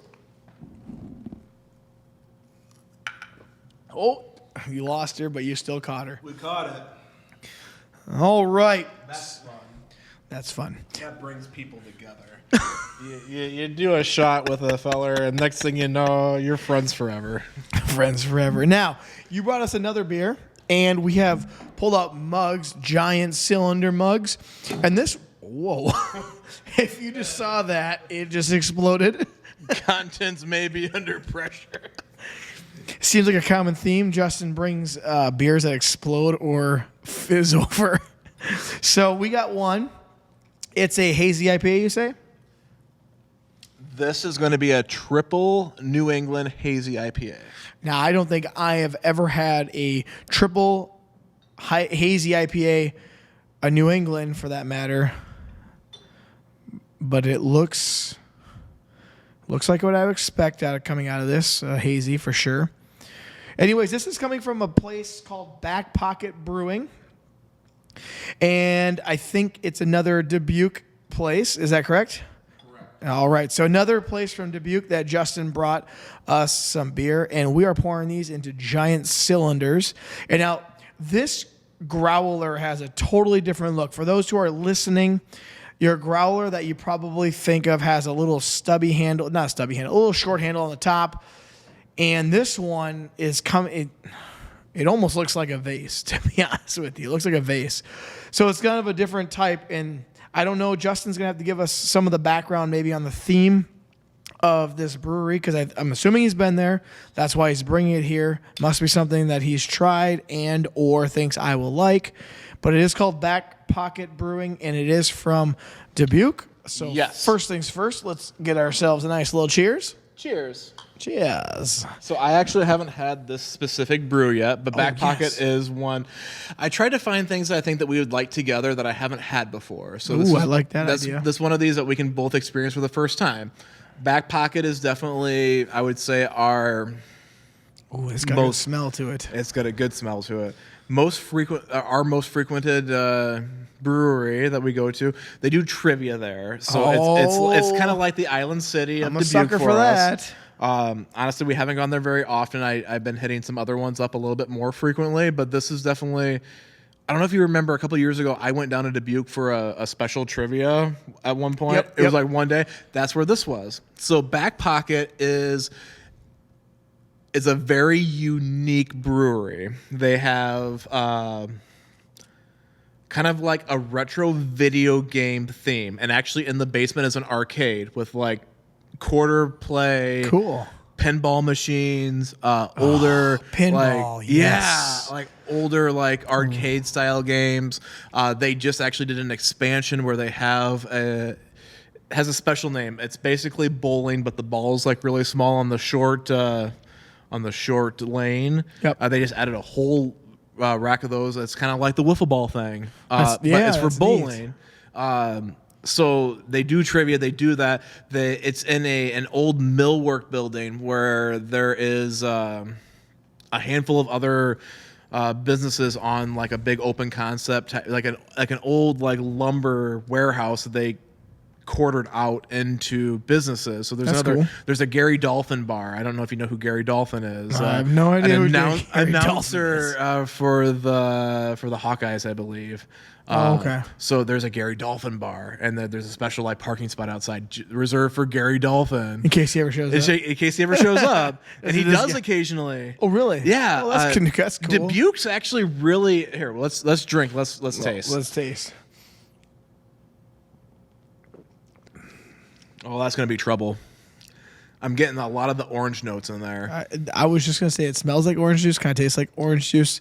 Oh, you lost her, but you still caught her. We caught it. All right. That's fun. That's fun. That brings people together. you do a shot with a feller, and next thing you know, you're friends forever. Friends forever. Now, you brought us another beer, and we have pulled out mugs, giant cylinder mugs. And this, whoa. If you just saw that, it just exploded. Contents may be under pressure. Seems like a common theme. Justin brings beers that explode or fizz over. So we got one. It's a hazy IPA, you say? This is going to be a triple New England hazy IPA. Now, I don't think I have ever had a triple hazy IPA, a New England for that matter, but it looks like what I would expect coming out of this, hazy for sure. Anyways, this is coming from a place called Backpocket Brewing, and I think it's another Dubuque place. Is that correct? All right, so another place from Dubuque that Justin brought us some beer, and we are pouring these into giant cylinders. And now this growler has a totally different look. For those who are listening, your growler that you probably think of has a little stubby handle, not a stubby handle, a little short handle on the top. And this one is coming, it almost looks like a vase, to be honest with you. It looks like a vase. So it's kind of a different type, and I don't know. Justin's going to have to give us some of the background maybe on the theme of this brewery because I'm assuming he's been there. That's why he's bringing it here. Must be something that he's tried and or thinks I will like. But it is called Backpocket Brewing, and it is from Dubuque. So yes. First things first, let's get ourselves a nice little cheers. Cheers. Cheers. So I actually haven't had this specific brew yet, but Backpocket yes. is one. I tried to find things that I think that we would like together that I haven't had before. So I like that idea. This one of these that we can both experience for the first time. Backpocket is definitely, I would say, our it's got a good smell to it. It's got a good smell to it. Our most frequented brewery that we go to, they do trivia there. So it's kind of like the Island City of I'm a Dubuque sucker for us. that. Honestly, we haven't gone there very often. I've been hitting some other ones up a little bit more frequently, but this is definitely, I don't know if you remember a couple years ago, I went down to Dubuque for a special trivia at one point. Yep, it was like one day. That's where this was. So Backpocket is a very unique brewery. They have kind of like a retro video game theme, and actually in the basement is an arcade with like quarter play, cool pinball machines, older pinball, like, yes. yeah, like older like arcade style games. They just actually did an expansion where they have has a special name. It's basically bowling, but the ball's like really small on the short lane. Yep. They just added a whole rack of those. It's kind of like the wiffle ball thing, but it's for bowling. So they do trivia. They do that. It's in an old millwork building where there is a handful of other businesses on like a big open concept, like an old like lumber warehouse that they quartered out into businesses. So there's a Gary Dolphin bar. I don't know if you know who Gary Dolphin is. I have no idea who Gary Announcer for the Hawkeyes, I believe. Okay. So there's a Gary Dolphin bar, and then there's a special like parking spot outside reserved for Gary Dolphin in case he ever shows up. In case he ever shows up, and he does occasionally. Oh, really? Yeah. Well, that's cool. Dubuque's actually really here. Let's drink. Let's taste. Let's taste. Oh, that's going to be trouble. I'm getting a lot of the orange notes in there. I was just going to say it smells like orange juice, kind of tastes like orange juice.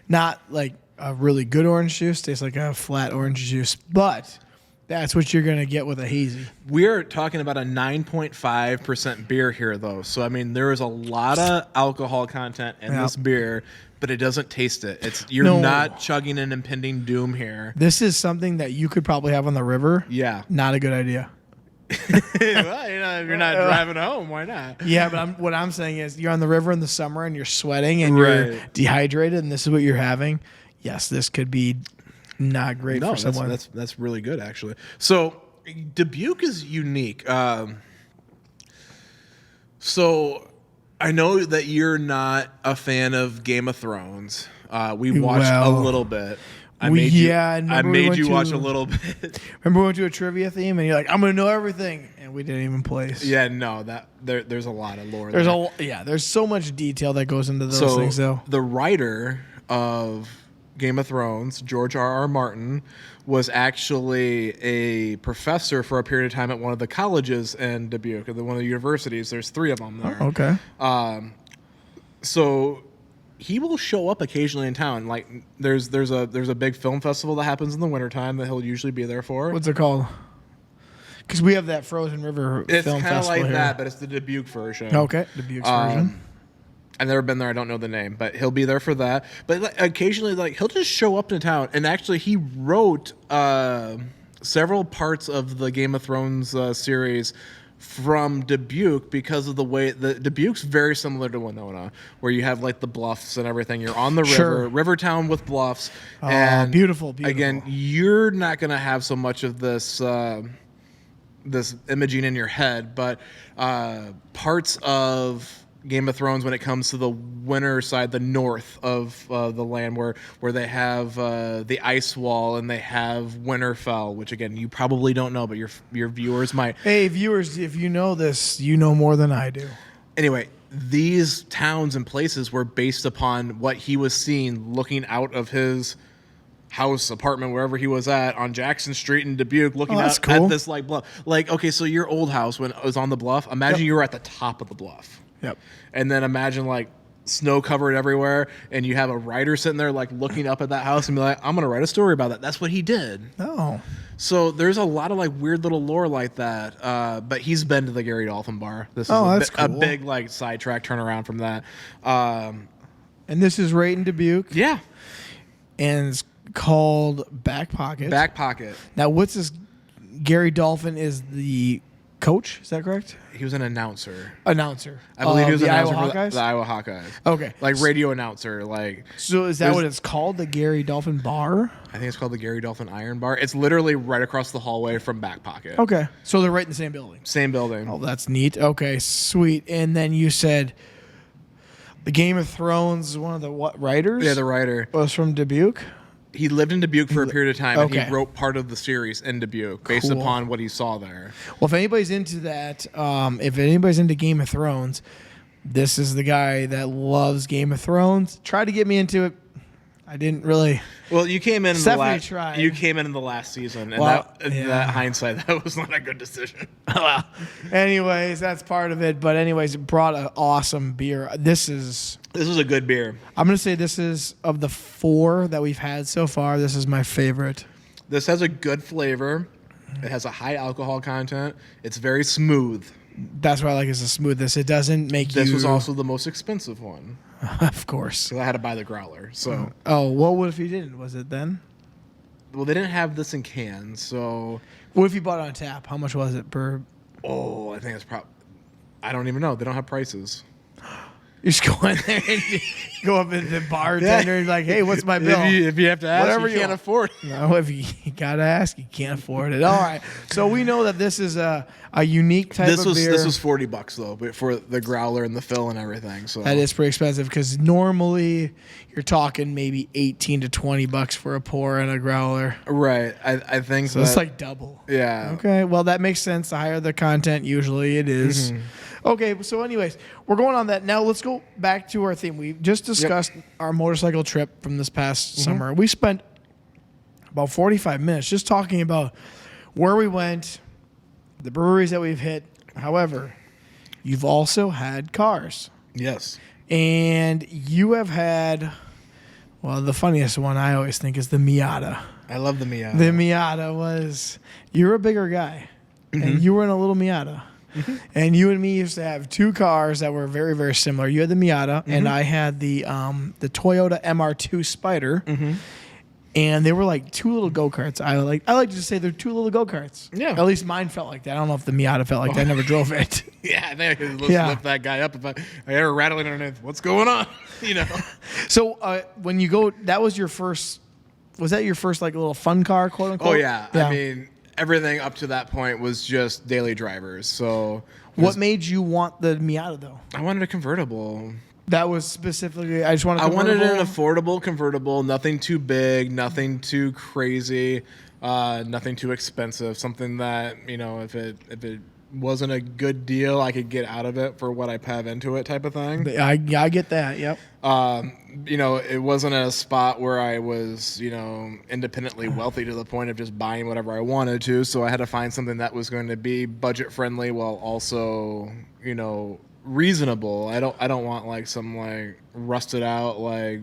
Not like a really good orange juice, tastes like a flat orange juice, but that's what you're going to get with a hazy. We're talking about a 9.5% beer here, though. So, I mean, there is a lot of alcohol content in this beer, but it doesn't taste it. You're not chugging an impending doom here. This is something that you could probably have on the river. Yeah. Not a good idea. Well, if you're not driving home, why not? Yeah, but what I'm saying is you're on the river in the summer and you're sweating and you're dehydrated and this is what you're having. Yes, this could be not great No, for someone. that's really good actually. So Dubuque is unique. So I know that you're not a fan of Game of Thrones. We watched a little bit. I made you watch a little bit. Remember we went to a trivia theme and you're like, I'm gonna know everything, and we didn't even place. Yeah, no, there's a lot of lore. There's so much detail that goes into those things though. The writer of Game of Thrones, George R.R. Martin, was actually a professor for a period of time at one of the colleges in Dubuque, at one of the universities. There's 3 of them there. Oh, okay. So he will show up occasionally in town. Like there's a big film festival that happens in the wintertime that he'll usually be there for. What's it called? Because we have that Frozen River It's film kind of festival like here. that, but it's the Dubuque version. Okay, Dubuque's version. I've never been there. I don't know the name, but he'll be there for that. But like, occasionally, like he'll just show up in town. And actually, he wrote several parts of the Game of Thrones series from Dubuque because of the way the Dubuque's very similar to Winona, where you have like the bluffs and everything. You're on the river, river town with bluffs. And beautiful. Again, you're not gonna have so much of this this imaging in your head, but parts of Game of Thrones when it comes to the winter side, the north of the land, where they have the ice wall and they have Winterfell, which again you probably don't know, but your viewers might. Hey viewers, if you know this, you know more than I do. Anyway, these towns and places were based upon what he was seeing looking out of his house, apartment, wherever he was at on Jackson Street in Dubuque, looking out at this like bluff. Like, okay, so your old house when it was on the bluff, imagine you were at the top of the bluff. Yep. And then imagine like snow covered everywhere, and you have a writer sitting there like looking up at that house and be like, I'm gonna write a story about that. That's what he did. Oh. So there's a lot of like weird little lore like that. But he's been to the Gary Dolphin bar. This is a big like sidetrack turnaround from that. And this is right in Dubuque. Yeah. And it's called Backpocket. Backpocket. Now what's this? Gary Dolphin is the coach, is that correct? He was an announcer. I believe he was an Iowa announcer Hawkeyes? for the Iowa Hawkeyes. Okay. Like radio announcer. Like. So is that what it's called, the Gary Dolphin Bar? I think it's called the Gary Dolphin Iron Bar. It's literally right across the hallway from Backpocket. Okay. So they're right in the same building. Same building. Oh, that's neat. Okay, sweet. And then you said the Game of Thrones, one of the writers? Yeah, the writer Was from Dubuque? He lived in Dubuque for a period of time, and Okay. he wrote part of the series in Dubuque based Cool. upon what he saw there. Well, if anybody's into that, if anybody's into Game of Thrones, this is the guy that loves Game of Thrones. Tried to get me into it. I didn't really. Well, you came in Stephanie tried. You came in the last season, and Well, that hindsight, that was not a good decision. Well, anyways, that's part of it. But anyways, it brought an awesome beer. This is a good beer. I'm going to say this is, of the 4 that we've had so far, this is my favorite. This has a good flavor. It has a high alcohol content. It's very smooth. That's why I like is the smoothness. It doesn't make you. This was also the most expensive one. Of course. Because I had to buy the growler. So, Oh, what if you didn't? Was it then? well, they didn't have this in cans. So, What if you bought it on tap? How much was it per? I think it's probably. I don't even know. They don't have prices. You just go in there and go up to the bartender and be like, hey, what's my bill? If you have to ask, Whatever you you can't want. afford it. No, if you gotta ask, you can't afford it. All right. So we know that this is a unique type of beer. This was $40 though, but for the growler and the fill and everything. So That is pretty expensive because normally you're talking maybe $18 to $20 for a pour and a growler. right. I think So it's like double. yeah. Okay. Well, that makes sense. The higher the content, usually it is. Okay. So, anyways, we're going on that now. Let's go back to our theme. We just discussed our motorcycle trip from this past summer. We spent about 45 minutes just talking about where we went, the breweries that we've hit. However, you've also had cars. Yes. And you have had, well, the funniest one I always think is the Miata. I love the Miata. The Miata was, you're a bigger guy, and you were in a little Miata. And you and me used to have 2 cars that were very, very similar. You had the Miata, and I had the Toyota MR2 Spider. And they were like 2 little go-karts. I like to say they're 2 little go-karts. Yeah. At least mine felt like that. I don't know if the Miata felt like that. I never drove it. Yeah, I think I could Yeah. lift that guy up if I ever rattling underneath. What's going on? You know. So when you go, that was your first Was that your first like little fun car, quote unquote? Oh yeah. I mean, everything up to that point was just daily drivers. So what made you want the Miata though? I wanted a convertible. That was specifically. I wanted an affordable convertible, nothing too big, nothing too crazy, nothing too expensive. Something that if it wasn't a good deal, I could get out of it for what I have into it, type of thing. I get that. Yep. It wasn't a spot where I was independently wealthy to the point of just buying whatever I wanted to. So I had to find something that was going to be budget friendly while also reasonable. I don't want like some like rusted out like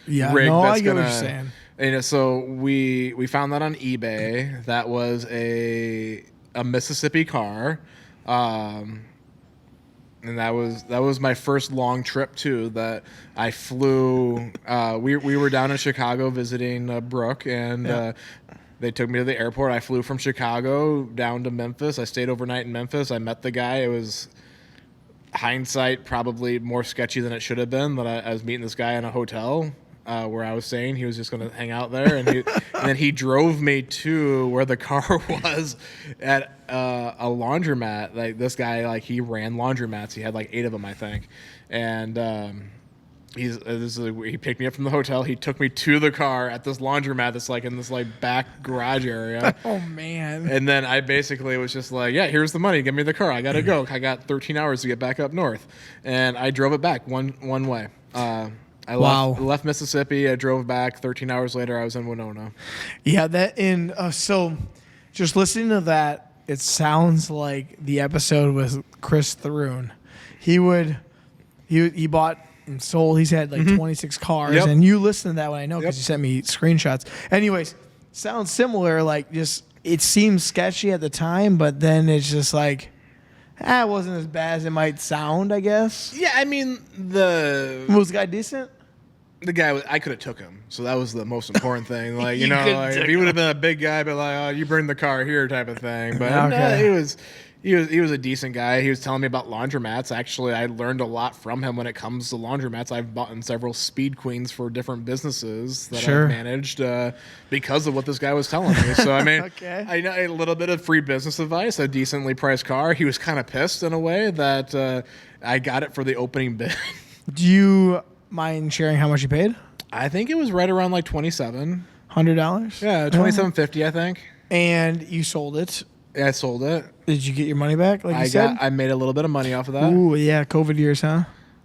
rig I that's get what gonna. you're saying. So we found that on eBay. That was a Mississippi car, and that was my first long trip too. That I flew. We were down in Chicago visiting Brooke, and they took me to the airport. I flew from Chicago down to Memphis. I stayed overnight in Memphis. I met the guy. It was hindsight probably more sketchy than it should have been. That I was meeting this guy in a hotel. Where I was staying, he was just going to hang out there, and then he drove me to where the car was at a laundromat. Like this guy, like he ran laundromats. He had like 8 of them, I think, and he picked me up from the hotel. He took me to the car at this laundromat that's like in this like back garage area. Oh man! And then I basically was just like, yeah, here's the money. Give me the car. I gotta go. I got 13 hours to get back up north, and I drove it back one way. I left Mississippi. I drove back. 13 hours later, I was in Winona. Yeah, so just listening to that, it sounds like the episode with Chris Tharoon. He bought and sold. He's had like 26 cars, and you listened to that one. I know because you sent me screenshots. Anyways, sounds similar. Like just it seems sketchy at the time, but then it's just like. It wasn't as bad as it might sound, I guess. Yeah, I mean, was the guy decent? The guy, I could have took him, so that was the most important thing. Like, like if he would have been a big guy, but like, oh, you bring the car here, type of thing. But okay. he was a decent guy. He was telling me about laundromats. Actually, I learned a lot from him when it comes to laundromats. I've bought in several Speed Queens for different businesses that I've managed because of what this guy was telling me. So I mean, I know a little bit of free business advice, a decently priced car. He was kind of pissed in a way that I got it for the opening bid. Do you mind sharing how much you paid? I think it was right around like $2,700. Yeah, $2,750, I think. And you sold it. Yeah, I sold it. Did you get your money back? Like you said, I made a little bit of money off of that. Ooh, yeah, COVID years, huh?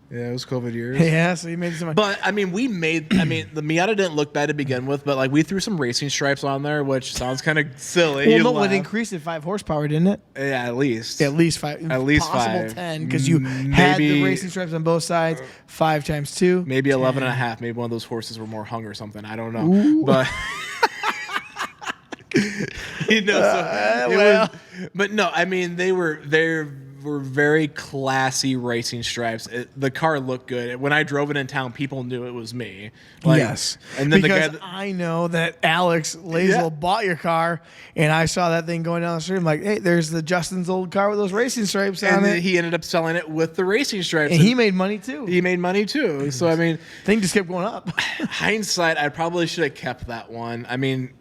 Yeah, it was COVID years. Yeah, so you made some money. But I mean, the Miata didn't look bad to begin with, but like we threw some racing stripes on there, which sounds kind of silly. Well, no, it increased it 5 horsepower, didn't it? Yeah, at least 5. At least possible 5. 10 because you had the racing stripes on both sides. 5 times 2. Maybe 11 and a half. Maybe one of those horses were more hung or something. I don't know. Ooh. But but no, I mean they were very classy racing stripes. The car looked good. When I drove it in town, people knew it was me. Like, yes, and then because I know that Alex Lazel bought your car, and I saw that thing going down the street. I'm like, hey, there's the Justin's old car with those racing stripes on it. And he ended up selling it with the racing stripes, and he made money too. So I mean, thing just kept going up. Hindsight, I probably should have kept that one. I mean,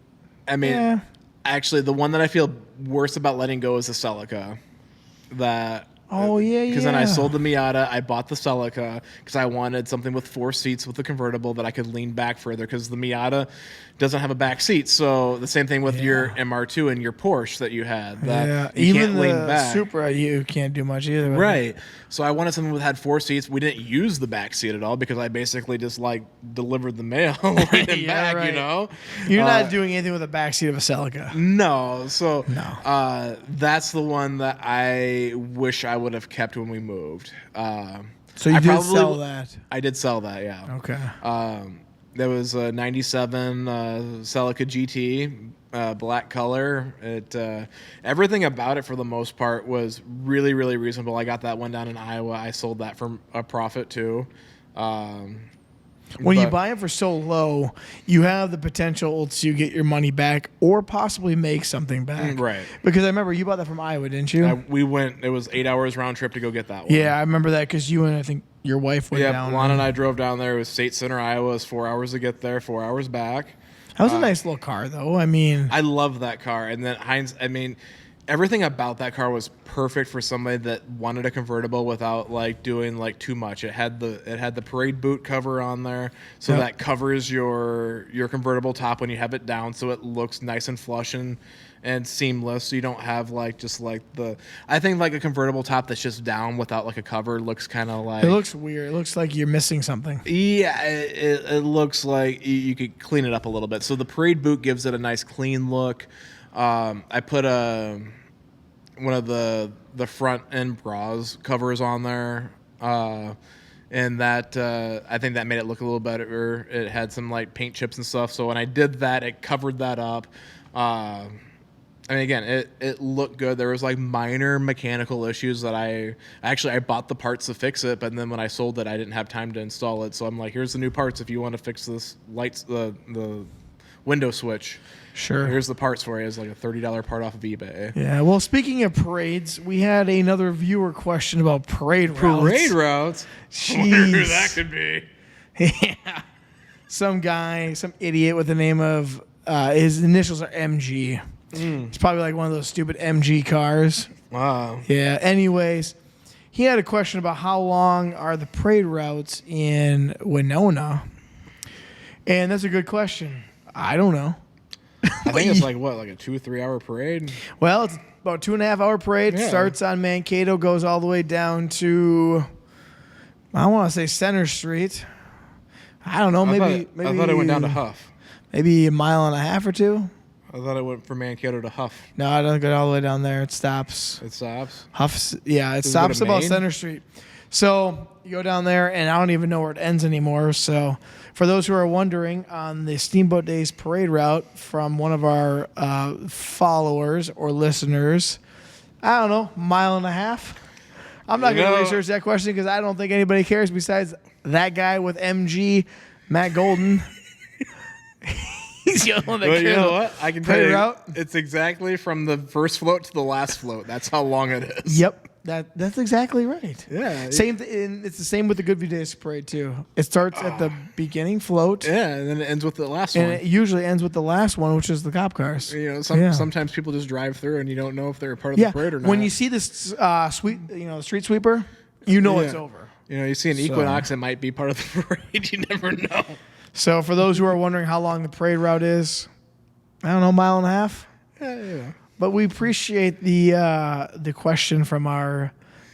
actually, the one that I feel worse about letting go is the Celica. Because then I sold the Miata, I bought the Celica because I wanted something with 4 seats with a convertible that I could lean back further because the Miata doesn't have a back seat. So the same thing with your MR2 and your Porsche that you had. That you even can't lean back. Supra, you can't do much either. Right. So I wanted something that had 4 seats. We didn't use the back seat at all because I basically just like delivered the mail leaning back. Right. You're not doing anything with the back seat of a Celica. No. So that's the one that I wish I would have kept when we moved. So you did sell that? I did sell that, yeah. Okay. There was a 97 Celica GT, black color. Everything about it for the most part was really, really reasonable. I got that one down in Iowa. I sold that for a profit too. When you buy it for so low, you have the potential to get your money back or possibly make something back. Right. Because I remember you bought that from Iowa, didn't you? We went. It was 8 hours round trip to go get that one. Yeah, I remember that because you and I think your wife went down. Yeah, Lana and I drove down there. It was State Center, Iowa. It was 4 hours to get there, 4 hours back. That was a nice little car, though. I mean, I love that car. And then everything about that car was perfect for somebody that wanted a convertible without like doing like too much. It had the parade boot cover on there, so that covers your convertible top when you have it down, so it looks nice and flush and seamless. So you don't have like just like I think like a convertible top that's just down without like a cover looks kind of like, it looks weird. It looks like you're missing something. Yeah, it looks like you could clean it up a little bit. So the parade boot gives it a nice clean look. I put one of the front end bras covers on there, and that I think that made it look a little better. It had some like paint chips and stuff, so when I did that, it covered that up. I mean, again, it looked good. There was like minor mechanical issues that I bought the parts to fix it, but then when I sold it, I didn't have time to install it. So I'm like, here's the new parts if you want to fix this lights, the window switch. Sure. Here's the parts for it. It's like a $30 part off of eBay. Yeah. Well, speaking of parades, we had another viewer question about parade routes. Parade routes? Jeez. I wonder who that could be. Yeah. Some guy, some idiot with the name of, his initials are MG. It's probably like one of those stupid MG cars. Wow. Yeah. Anyways, he had a question about how long are the parade routes in Winona. And that's a good question. I don't know. I think it's like, what, like a 2 or 3 hour parade? Well, it's about 2.5 hour parade. Yeah. Starts on Mankato, goes all the way down to, I want to say Center Street. I don't know. Maybe I thought it went down to Huff. Maybe a mile and a half or two. I thought it went from Mankato to Huff. No, it doesn't go all the way down there. It stops. It stops? Huff's, yeah, it Does it stops go to about Maine? Center Street. So you go down there, and I don't even know where it ends anymore. So for those who are wondering, on the Steamboat Days parade route from one of our followers or listeners, I don't know, mile and a half. I'm not going to research that question because I don't think anybody cares besides that guy with MG, Matt Golden. He's the only one that Well, cares. you know what? I can tell you, route. it's exactly from the first float to the last float. That's how long it is. Yep, that's exactly right. Yeah. Same. And it's the same with the Good View Days parade too. It starts at the beginning float, Yeah, and then it ends with the last and one. it usually ends with the last one, which is the cop cars. You know, Yeah. sometimes people just drive through and you don't know if they're a part of the parade or not. When you see this street sweeper, you know it's over. You know, you see an Equinox, it might be part of the parade. You never know. So for those who are wondering how long the parade route is, I don't know, mile and a half. Yeah. But we appreciate the question from our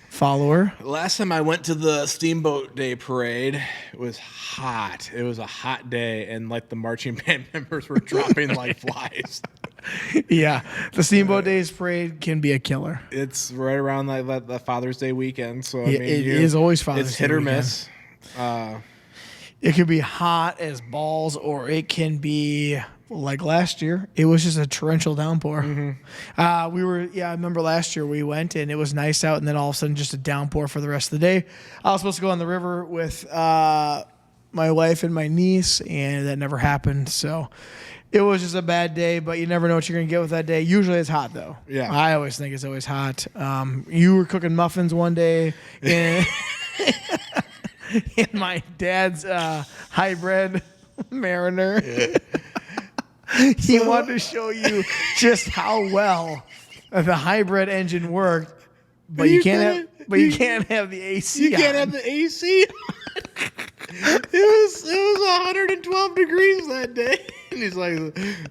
follower. Last time I went to the Steamboat Day parade, it was hot. It was a hot day, and like the marching band members were dropping like flies. Yeah, the Steamboat Days parade can be a killer. It's right around like the Father's Day weekend, so I Yeah, mean, it is always Father's It's Day hit or weekend. miss. It could be hot as balls, or it can be like last year. It was just a torrential downpour. Mm-hmm. I remember last year we went and it was nice out, and then all of a sudden just a downpour for the rest of the day. I was supposed to go on the river with my wife and my niece, and that never happened. So it was just a bad day, but you never know what you're going to get with that day. Usually it's hot, though. Yeah. I always think it's always hot. You were cooking muffins one day, and in my dad's hybrid Mariner. Yeah. He wanted to show you just how well the hybrid engine worked, but you can't have the AC. You can't have the AC. It was 112 degrees that day, and he's like,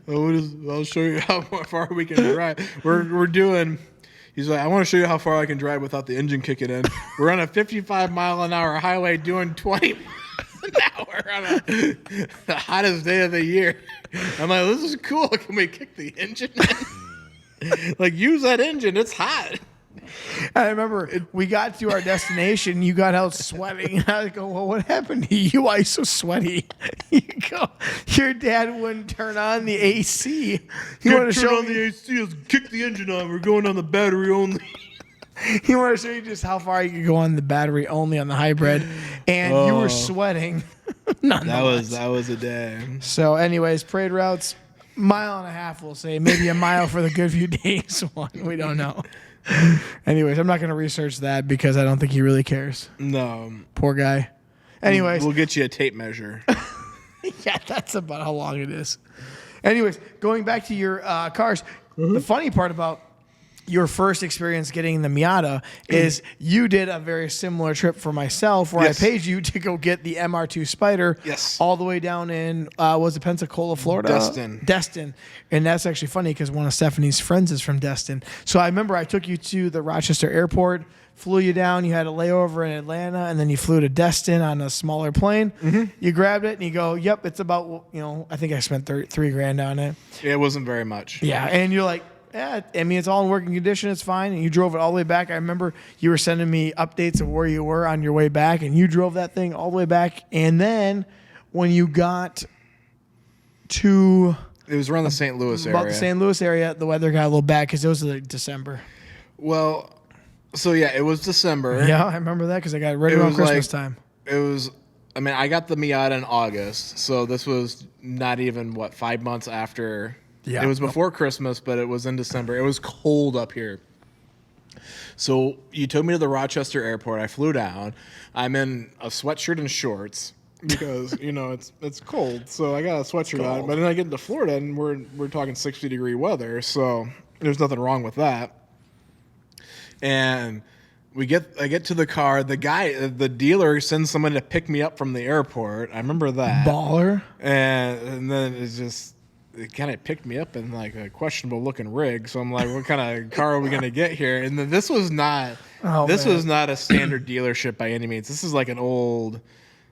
"I'll show you how far we can drive." We're doing. He's like, "I want to show you how far I can drive without the engine kicking in." We're on a 55-mile-an-hour highway doing 20 miles an hour on the hottest day of the year. I'm like, "This is cool. Can we kick the engine in?" Like, use that engine. It's hot. I remember we got to our destination. You got out sweating. I go, well, what happened to you? Why are you so sweaty? You go, your dad wouldn't turn on the AC. He wanted to show on the AC. Let's kick the engine on. We're going on the battery only. He wanted to show you just how far you could go on the battery only on the hybrid, and you were sweating. That was a day. So, anyways, parade routes, mile and a half, we'll say. Maybe a mile for the Good View Days one. We don't know. Anyways, I'm not going to research that because I don't think he really cares. No. Poor guy. Anyways. We'll get you a tape measure. Yeah, that's about how long it is. Anyways, going back to your cars, the funny part about your first experience getting the Miata is you did a very similar trip for myself where Yes. I paid you to go get the MR2 Spider Yes. all the way down in, was it Pensacola, Florida? Destin. And that's actually funny because one of Stephanie's friends is from Destin. So I remember I took you to the Rochester airport, flew you down, you had a layover in Atlanta, and then you flew to Destin on a smaller plane. You grabbed it and you go, yep, it's about, I think I spent $3,000 on it. It wasn't very much. Yeah, and you're like, yeah, I mean, it's all in working condition. It's fine. And you drove it all the way back. I remember you were sending me updates of where you were on your way back, and you drove that thing all the way back. And then when you got to It was around the St. Louis area. about the St. Louis area, the weather got a little bad because it was like December. Well, so yeah, it was December. Yeah, I remember that because I got it right around Christmas time. It was. I mean, I got the Miata in August, so this was not even 5 months after. Yeah. It was before Christmas, but it was in December. It was cold up here. So you took me to the Rochester airport. I flew down. I'm in a sweatshirt and shorts because it's cold. So I got a sweatshirt on. But then I get into Florida and we're talking 60-degree weather. So there's nothing wrong with that. And I get to the car. The dealer sends someone to pick me up from the airport. I remember that. Baller. And then it kind of picked me up in like a questionable looking rig. So I'm like, what kind of car are we going to get here? And then this was not a standard dealership by any means. This is like an old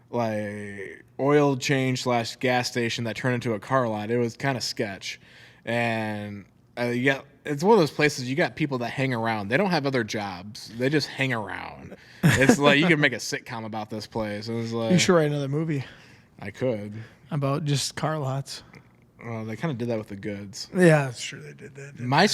like oil change / gas station that turned into a car lot. It was kind of sketch. And it's one of those places you got people that hang around. They don't have other jobs. They just hang around. It's like you can make a sitcom about this place. It was like, You should write another movie I could. about just car lots. Well, they kind of did that with the goods. Yeah, that's true. They did that. My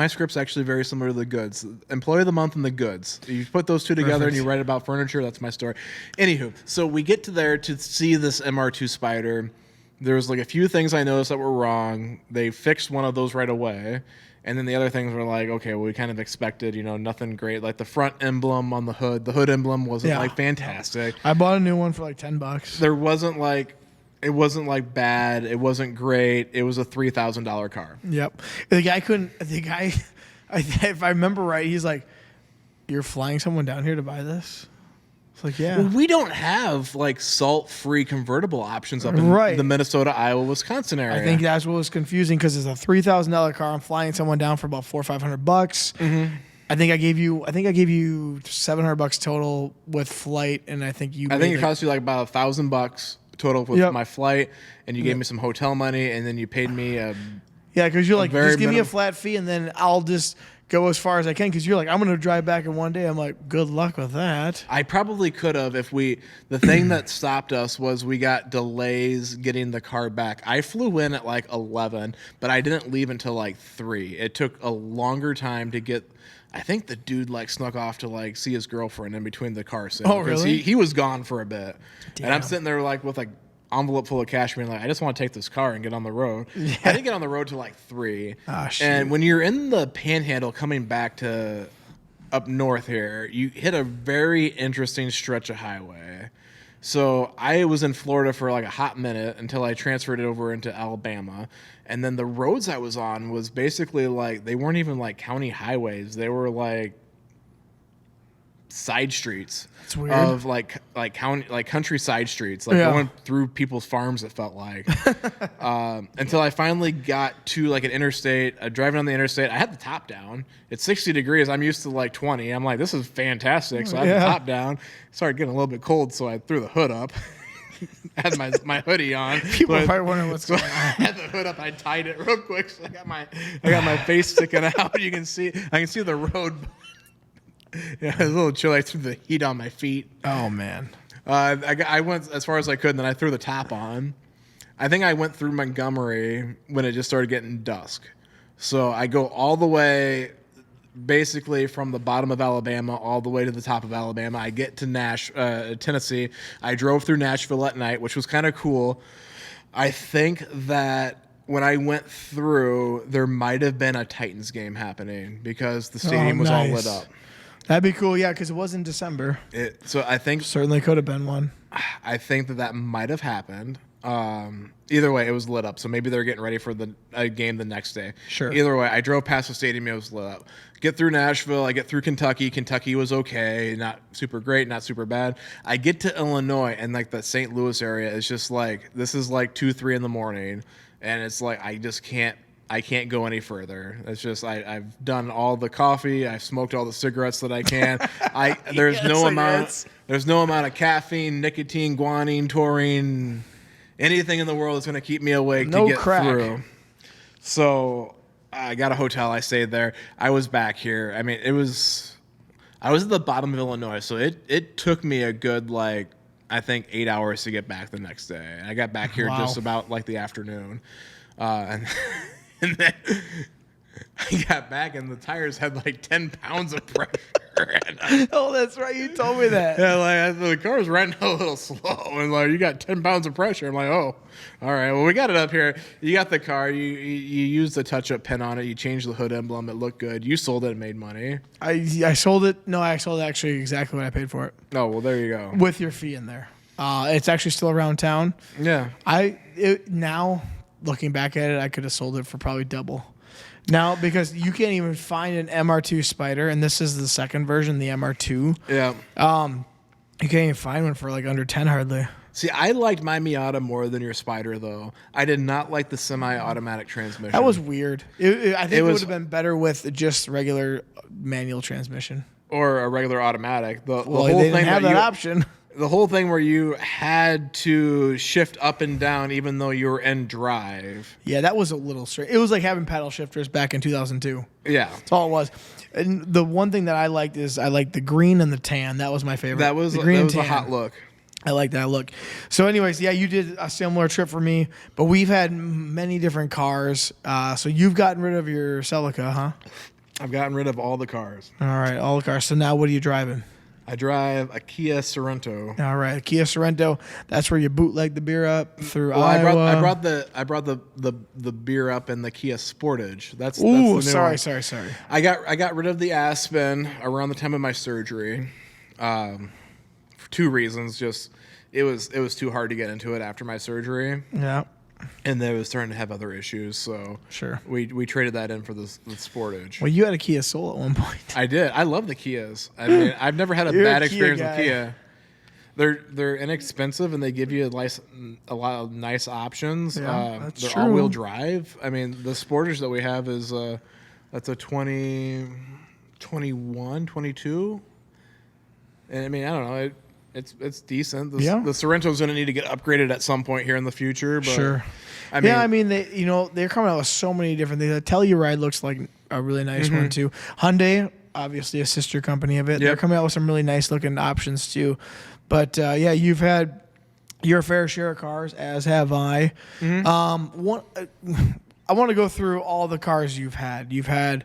script's actually very similar to the goods. Employee of the month and the goods. You put those two together and you write about furniture. That's my story. Anywho, so we get to there to see this MR2 Spider. There was like a few things I noticed that were wrong. They fixed one of those right away. And then the other things were like, okay, well, we kind of expected, nothing great. Like the front emblem on the hood emblem wasn't like fantastic. I bought a new one for like $10. There wasn't like, it wasn't like bad. It wasn't great. It was a $3,000 car. Yep. The guy, if I remember right, he's like, "You're flying someone down here to buy this?" It's like, yeah. Well, we don't have like salt-free convertible options up in the Minnesota, Iowa, Wisconsin area. I think that's what was confusing because it's a $3,000 car. I'm flying someone down for about $400 or $500. Mm-hmm. I think I gave you $700 total with flight, and I think it cost you like about $1,000 total with my flight, and you gave me some hotel money, and then you paid me because you're like, just give me a flat fee, and then I'll just go as far as I can. Because you're like, I'm going to drive back in one day. I'm like, good luck with that. I probably could have the thing that stopped us was we got delays getting the car back. I flew in at like 11, but I didn't leave until like 3. It took a longer time to get. I think the dude like snuck off to like see his girlfriend in between the car sale. Oh, really? He was gone for a bit. Damn. And I'm sitting there like with like envelope full of cash being like, I just want to take this car and get on the road. Yeah. I didn't get on the road till like 3. Oh, shit. And when you're in the Panhandle coming back to up north here, you hit a very interesting stretch of highway. So I was in Florida for like a hot minute until I transferred it over into Alabama. And then the roads I was on was basically like, they weren't even like county highways. They were like side streets. That's weird. Of like county, like countryside streets, like going through people's farms, it felt like. Until I finally got to like an interstate, driving on the interstate. I had the top down. It's 60 degrees. I'm used to like 20. I'm like, this is fantastic. So I had the top down. It started getting a little bit cold, so I threw the hood up. I had my hoodie on. People are probably wondering what's going on. I had the hood up. I tied it real quick. So I got my face sticking out. I can see the road. Yeah, it was a little chilly. I threw the heat on my feet. Oh man. I went as far as I could, and then I threw the top on. I think I went through Montgomery when it just started getting dusk. So I go all the way, basically from the bottom of Alabama all the way to the top of Alabama. I get to Tennessee. I drove through Nashville at night, which was kind of cool. I think that when I went through, there might have been a Titans game happening because the stadium was all lit up. That'd be cool, yeah, because it was in December. So I think certainly could have been one. I think that might have happened. Either way, it was lit up. So maybe they're getting ready for a game the next day. Sure. Either way, I drove past the stadium. It was lit up. Get through Nashville. I get through Kentucky. Kentucky was okay. Not super great. Not super bad. I get to Illinois, and like the St. Louis area is just like, this is like 2, 3 in the morning. And it's like, I can't go any further. It's just, I've done all the coffee. I've smoked all the cigarettes that I can. There's no amount of caffeine, nicotine, guanine, taurine, anything in the world that's going to keep me awake to get through. So I got a hotel. I stayed there. I was back here. I mean, I was at the bottom of Illinois, so it took me a good, like, I think 8 hours to get back the next day. I got back here just about like the afternoon. And then I got back and the tires had like 10 pounds of pressure. Oh, that's right. You told me that. Yeah, like the car was running a little slow, and like, you got 10 pounds of pressure. I'm like, oh, all right. Well, we got it up here. You got the car. You used the touch-up pen on it. You changed the hood emblem. It looked good. You sold it and made money. I sold it. No, I sold actually exactly what I paid for it. Oh, well, there you go. With your fee in there. It's actually still around town. Yeah. Now, looking back at it, I could have sold it for probably double. Now, because you can't even find an MR2 Spider, and this is the second version, the MR2. Yeah. You can't even find one for like under 10 hardly. See, I liked my Miata more than your Spider, though. I did not like the semi-automatic transmission. That was weird. I think it would have been better with just regular manual transmission. Or a regular automatic. The whole they didn't thing have that option. The whole thing where you had to shift up and down even though you were in drive. Yeah, that was a little strange. It was like having paddle shifters back in 2002. Yeah. That's all it was. And the one thing that I liked is I liked the green and the tan. That was my favorite. That was a hot look. I like that look. So anyways, yeah, you did a similar trip for me, but we've had many different cars. So you've gotten rid of your Celica, huh? I've gotten rid of all the cars. All right, all the cars. So now what are you driving? I drive a Kia Sorento. All right, Kia Sorento. That's where you bootleg the beer up through Iowa. I brought the beer up in the Kia Sportage. That's Ooh, the new one. sorry. I got rid of the Aspen around the time of my surgery, for 2 reasons. Just it was too hard to get into it after my surgery. Yeah. And then it was starting to have other issues, so sure we traded that in for the Sportage. Well, you had a Kia Soul at one point. I did. I love the Kias. I mean, I've never had a bad experience with Kia. They're inexpensive and they give you a lot of nice options. Yeah, that's they're true. all-wheel drive. I mean, the Sportage that we have is that's a 21, 22. And I mean, I don't know. It's decent. The Sorrento's going to need to get upgraded at some point here in the future. But, sure. I mean, they're coming out with so many different things. Telluride looks like a really nice one too. Hyundai, obviously a sister company of it. Yep. They're coming out with some really nice looking options too. But yeah, you've had your fair share of cars, as have I. Mm-hmm. I want to go through all the cars you've had. You've had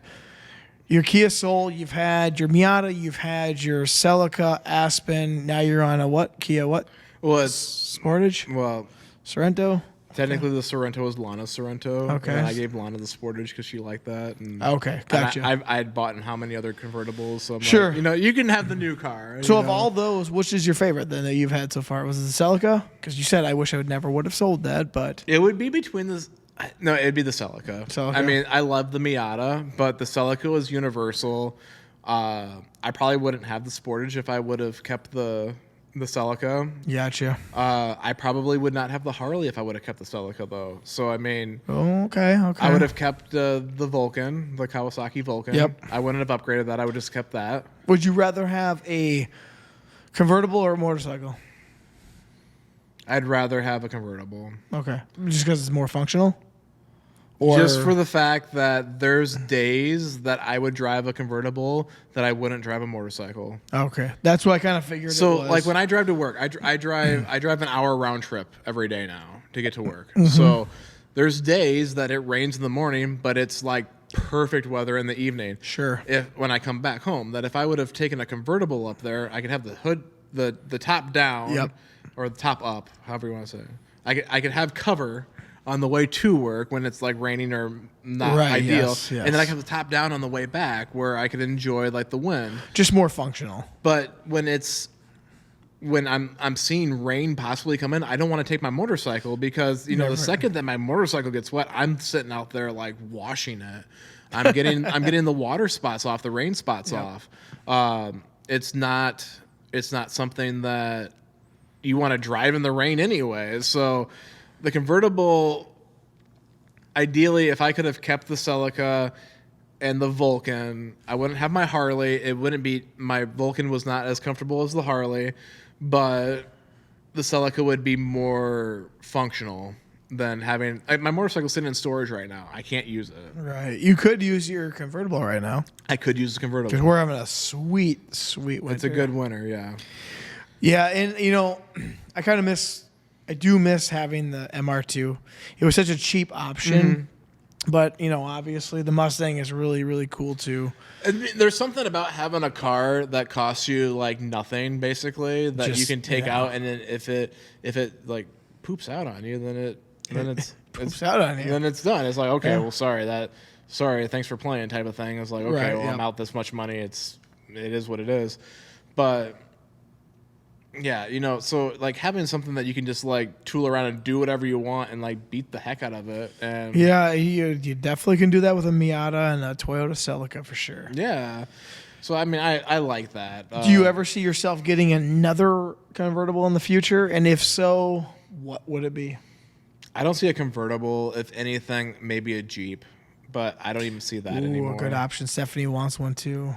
your Kia Soul, you've had your Miata, you've had your Celica, Aspen. Now you're on a what? Kia what? Well, it's Sportage? Well, Sorento? Technically, the Sorento was Lana's Sorento. Okay. And I gave Lana the Sportage because she liked that. And, okay, gotcha. And I had bought in how many other convertibles. So I'm sure. like, you can have the new car. So of all those, which is your favorite then that you've had so far? Was it the Celica? Because you said I wish I would have sold that, but it would be between the. No, it'd be the Celica. I mean, I love the Miata, but the Celica was universal. I probably wouldn't have the Sportage if I would have kept the Celica. Gotcha. I probably would not have the Harley if I would have kept the Celica, though. So, I mean... Okay. I would have kept the Vulcan, the Kawasaki Vulcan. Yep. I wouldn't have upgraded that. I would just kept that. Would you rather have a convertible or a motorcycle? I'd rather have a convertible. Okay. Just because it's more functional? Or just for the fact that there's days that I would drive a convertible that I wouldn't drive a motorcycle. Okay, that's what I kind of figured. So, like when I drive to work, I drive an hour round trip every day now to get to work. Mm-hmm. So there's days that it rains in the morning, but it's like perfect weather in the evening. Sure. When I come back home, that if I would have taken a convertible up there, I could have the hood, the top down, yep, or the top up, however you want to say. I could have cover on the way to work when it's like raining or not ideal. Yes. And then I have the top down on the way back where I could enjoy like the wind. Just more functional. But when it's when I'm seeing rain possibly come in, I don't want to take my motorcycle because the second that my motorcycle gets wet, I'm sitting out there like washing it. I'm getting the water spots off, the rain spots off. It's not something that you want to drive in the rain anyway. So the convertible, ideally, if I could have kept the Celica and the Vulcan, I wouldn't have my Harley. It wouldn't be, my Vulcan was not as comfortable as the Harley, but the Celica would be more functional than having my motorcycle sitting in storage right now. I can't use it. Right. You could use your convertible right now. I could use the convertible. Because we're having a sweet winter. It's a good winter, yeah. Yeah, and I do miss having the MR2. It was such a cheap option. But, obviously the Mustang is really, really cool too. And there's something about having a car that costs you like nothing, basically, that you can take out, and then if it like poops out on you, then it's poops out on you. Then it's done. It's like, okay, well, sorry, thanks for playing, type of thing. It's like, okay, I'm out this much money. It is what it is. But yeah, so like having something that you can just like tool around and do whatever you want and like beat the heck out of it. And yeah, you definitely can do that with a Miata and a Toyota Celica for sure. Yeah. So I mean, I like that. Do you ever see yourself getting another convertible in the future? And if so, what would it be? I don't see a convertible. If anything, maybe a Jeep, but I don't even see that anymore. A good option. Stephanie wants one too.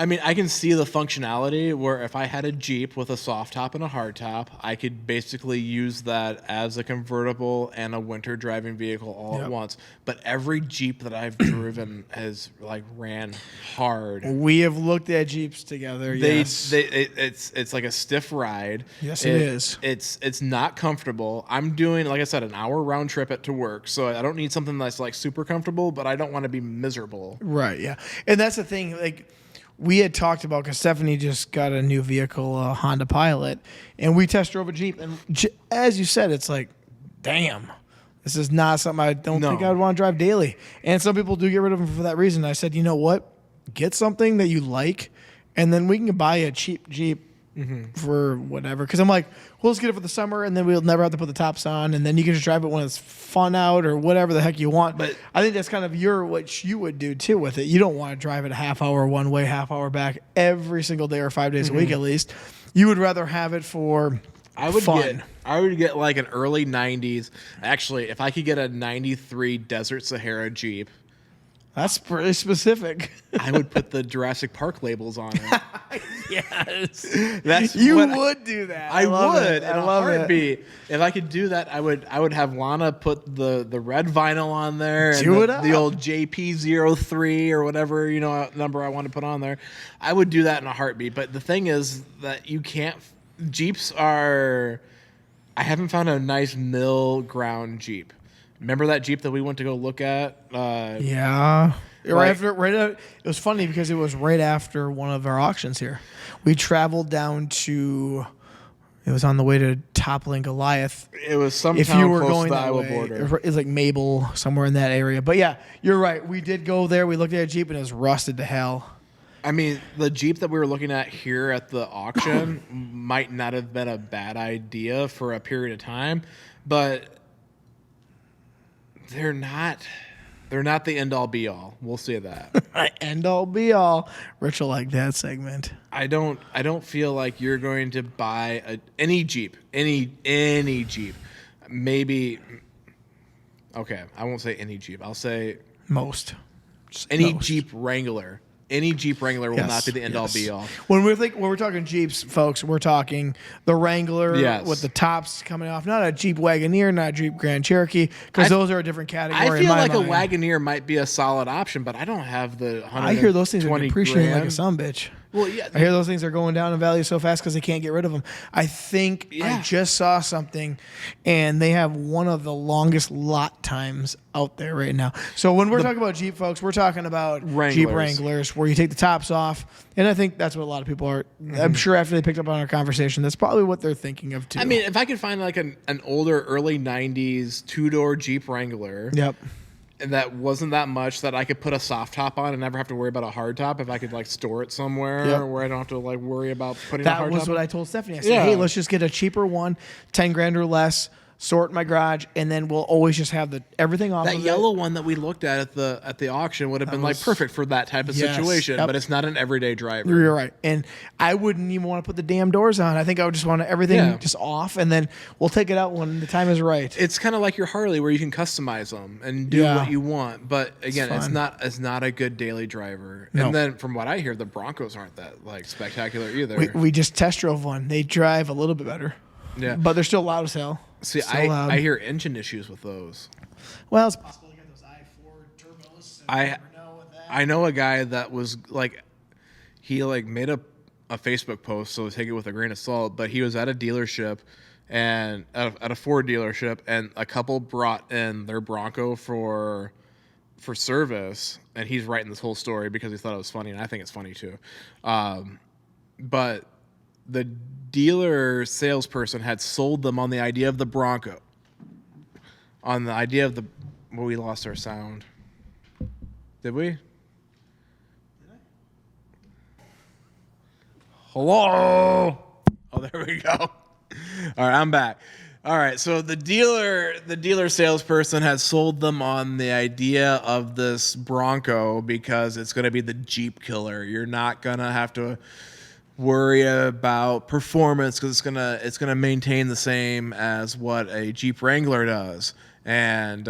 I mean, I can see the functionality where if I had a Jeep with a soft top and a hard top, I could basically use that as a convertible and a winter driving vehicle all at once. But every Jeep that I've driven has like ran hard. We have looked at Jeeps together. It's like a stiff ride. Yes, it is. It's not comfortable. I'm doing, like I said, an hour round trip to work, so I don't need something that's like super comfortable, but I don't want to be miserable. Right. Yeah, and that's the thing. Like, we had talked about, because Stephanie just got a new vehicle, a Honda Pilot, and we test drove a Jeep. And as you said, it's like, damn, this is not something I don't think I would want to drive daily. And some people do get rid of them for that reason. I said, you know what? Get something that you like, and then we can buy a cheap Jeep for whatever. Because I'm like, well, let's get it for the summer, and then we'll never have to put the tops on, and then you can just drive it when it's fun out or whatever the heck you want. But I think that's kind of what you would do too with it. You don't want to drive it a half hour one way, half hour back every single day or 5 days a week at least. You would rather have it for fun. I would get like an early 90s. Actually, if I could get a 93 Desert Sahara Jeep. That's pretty specific. I would put the Jurassic Park labels on it. Yes. You would do that. I would. I love it. If I could do that, I would have Lana put the red vinyl on there and the old JP03 or whatever, number I want to put on there. I would do that in a heartbeat. But the thing is that you can't, Jeeps are, I haven't found a nice mill ground Jeep. Remember that Jeep that we went to go look at? Yeah. It was funny because it was right after one of our auctions here. We traveled down to, it was on the way to Toppling Goliath. It was some town close to the Iowa border. It's like Mabel, somewhere in that area. But yeah, you're right. We did go there. We looked at a Jeep and it was rusted to hell. I mean, the Jeep that we were looking at here at the auction might not have been a bad idea for a period of time, but they're not the end all be all. We'll say that. End all be all. Rich will like that segment. I don't feel like you're going to buy any Jeep, any Jeep. Maybe, okay, I won't say any Jeep. I'll say most. Any Jeep Wrangler. Any Jeep Wrangler will not be the end-all, be-all. When we're talking Jeeps, folks, we're talking the Wrangler with the tops coming off. Not a Jeep Wagoneer, not a Jeep Grand Cherokee, because those are a different category. I feel like a Wagoneer might be a solid option, but I don't have the 120 I hear those things are depreciating like a grand. sumbitch. Well, yeah. I hear those things are going down in value so fast because they can't get rid of them. I think I just saw something, and they have one of the longest lot times out there right now. So when we're talking about Jeep, folks, we're talking about Jeep Wranglers, where you take the tops off, and I think that's what a lot of people are. I'm sure after they picked up on our conversation, that's probably what they're thinking of too. I mean, if I could find like an older, early 90s two-door Jeep Wrangler. Yep. and that wasn't that much that I could put a soft top on and never have to worry about a hard top if I could like store it somewhere where I don't have to like worry about putting a hard top. That was what I told Stephanie. I said, hey, let's just get a cheaper one, 10 grand or less, store it in my garage, and then we'll always just have everything off of it. That yellow one that we looked at the auction would have been like perfect for that type of situation, but it's not an everyday driver. You're right. And I wouldn't even want to put the damn doors on. I think I would just want everything just off, and then we'll take it out when the time is right. It's kind of like your Harley where you can customize them and do what you want. But again, it's not a good daily driver. No. And then from what I hear, the Broncos aren't that like spectacular either. We just test drove one. They drive a little bit better. Yeah. But they're still loud as hell. See, I hear engine issues with those. Well, it's possible to get those i4 turbos. I know a guy that was like, he like made a Facebook post, so take it with a grain of salt. But he was at a dealership, and at a Ford dealership, and a couple brought in their Bronco for service, and he's writing this whole story because he thought it was funny, and I think it's funny too. But the dealer salesperson had sold them on the idea of the Bronco, on the idea of we lost our sound. Did we? Hello? Oh, there we go. All right, I'm back. All right, so the dealer salesperson had sold them on the idea of this Bronco because it's going to be the Jeep killer. You're not going to have to worry about performance because it's gonna maintain the same as what a Jeep Wrangler does. And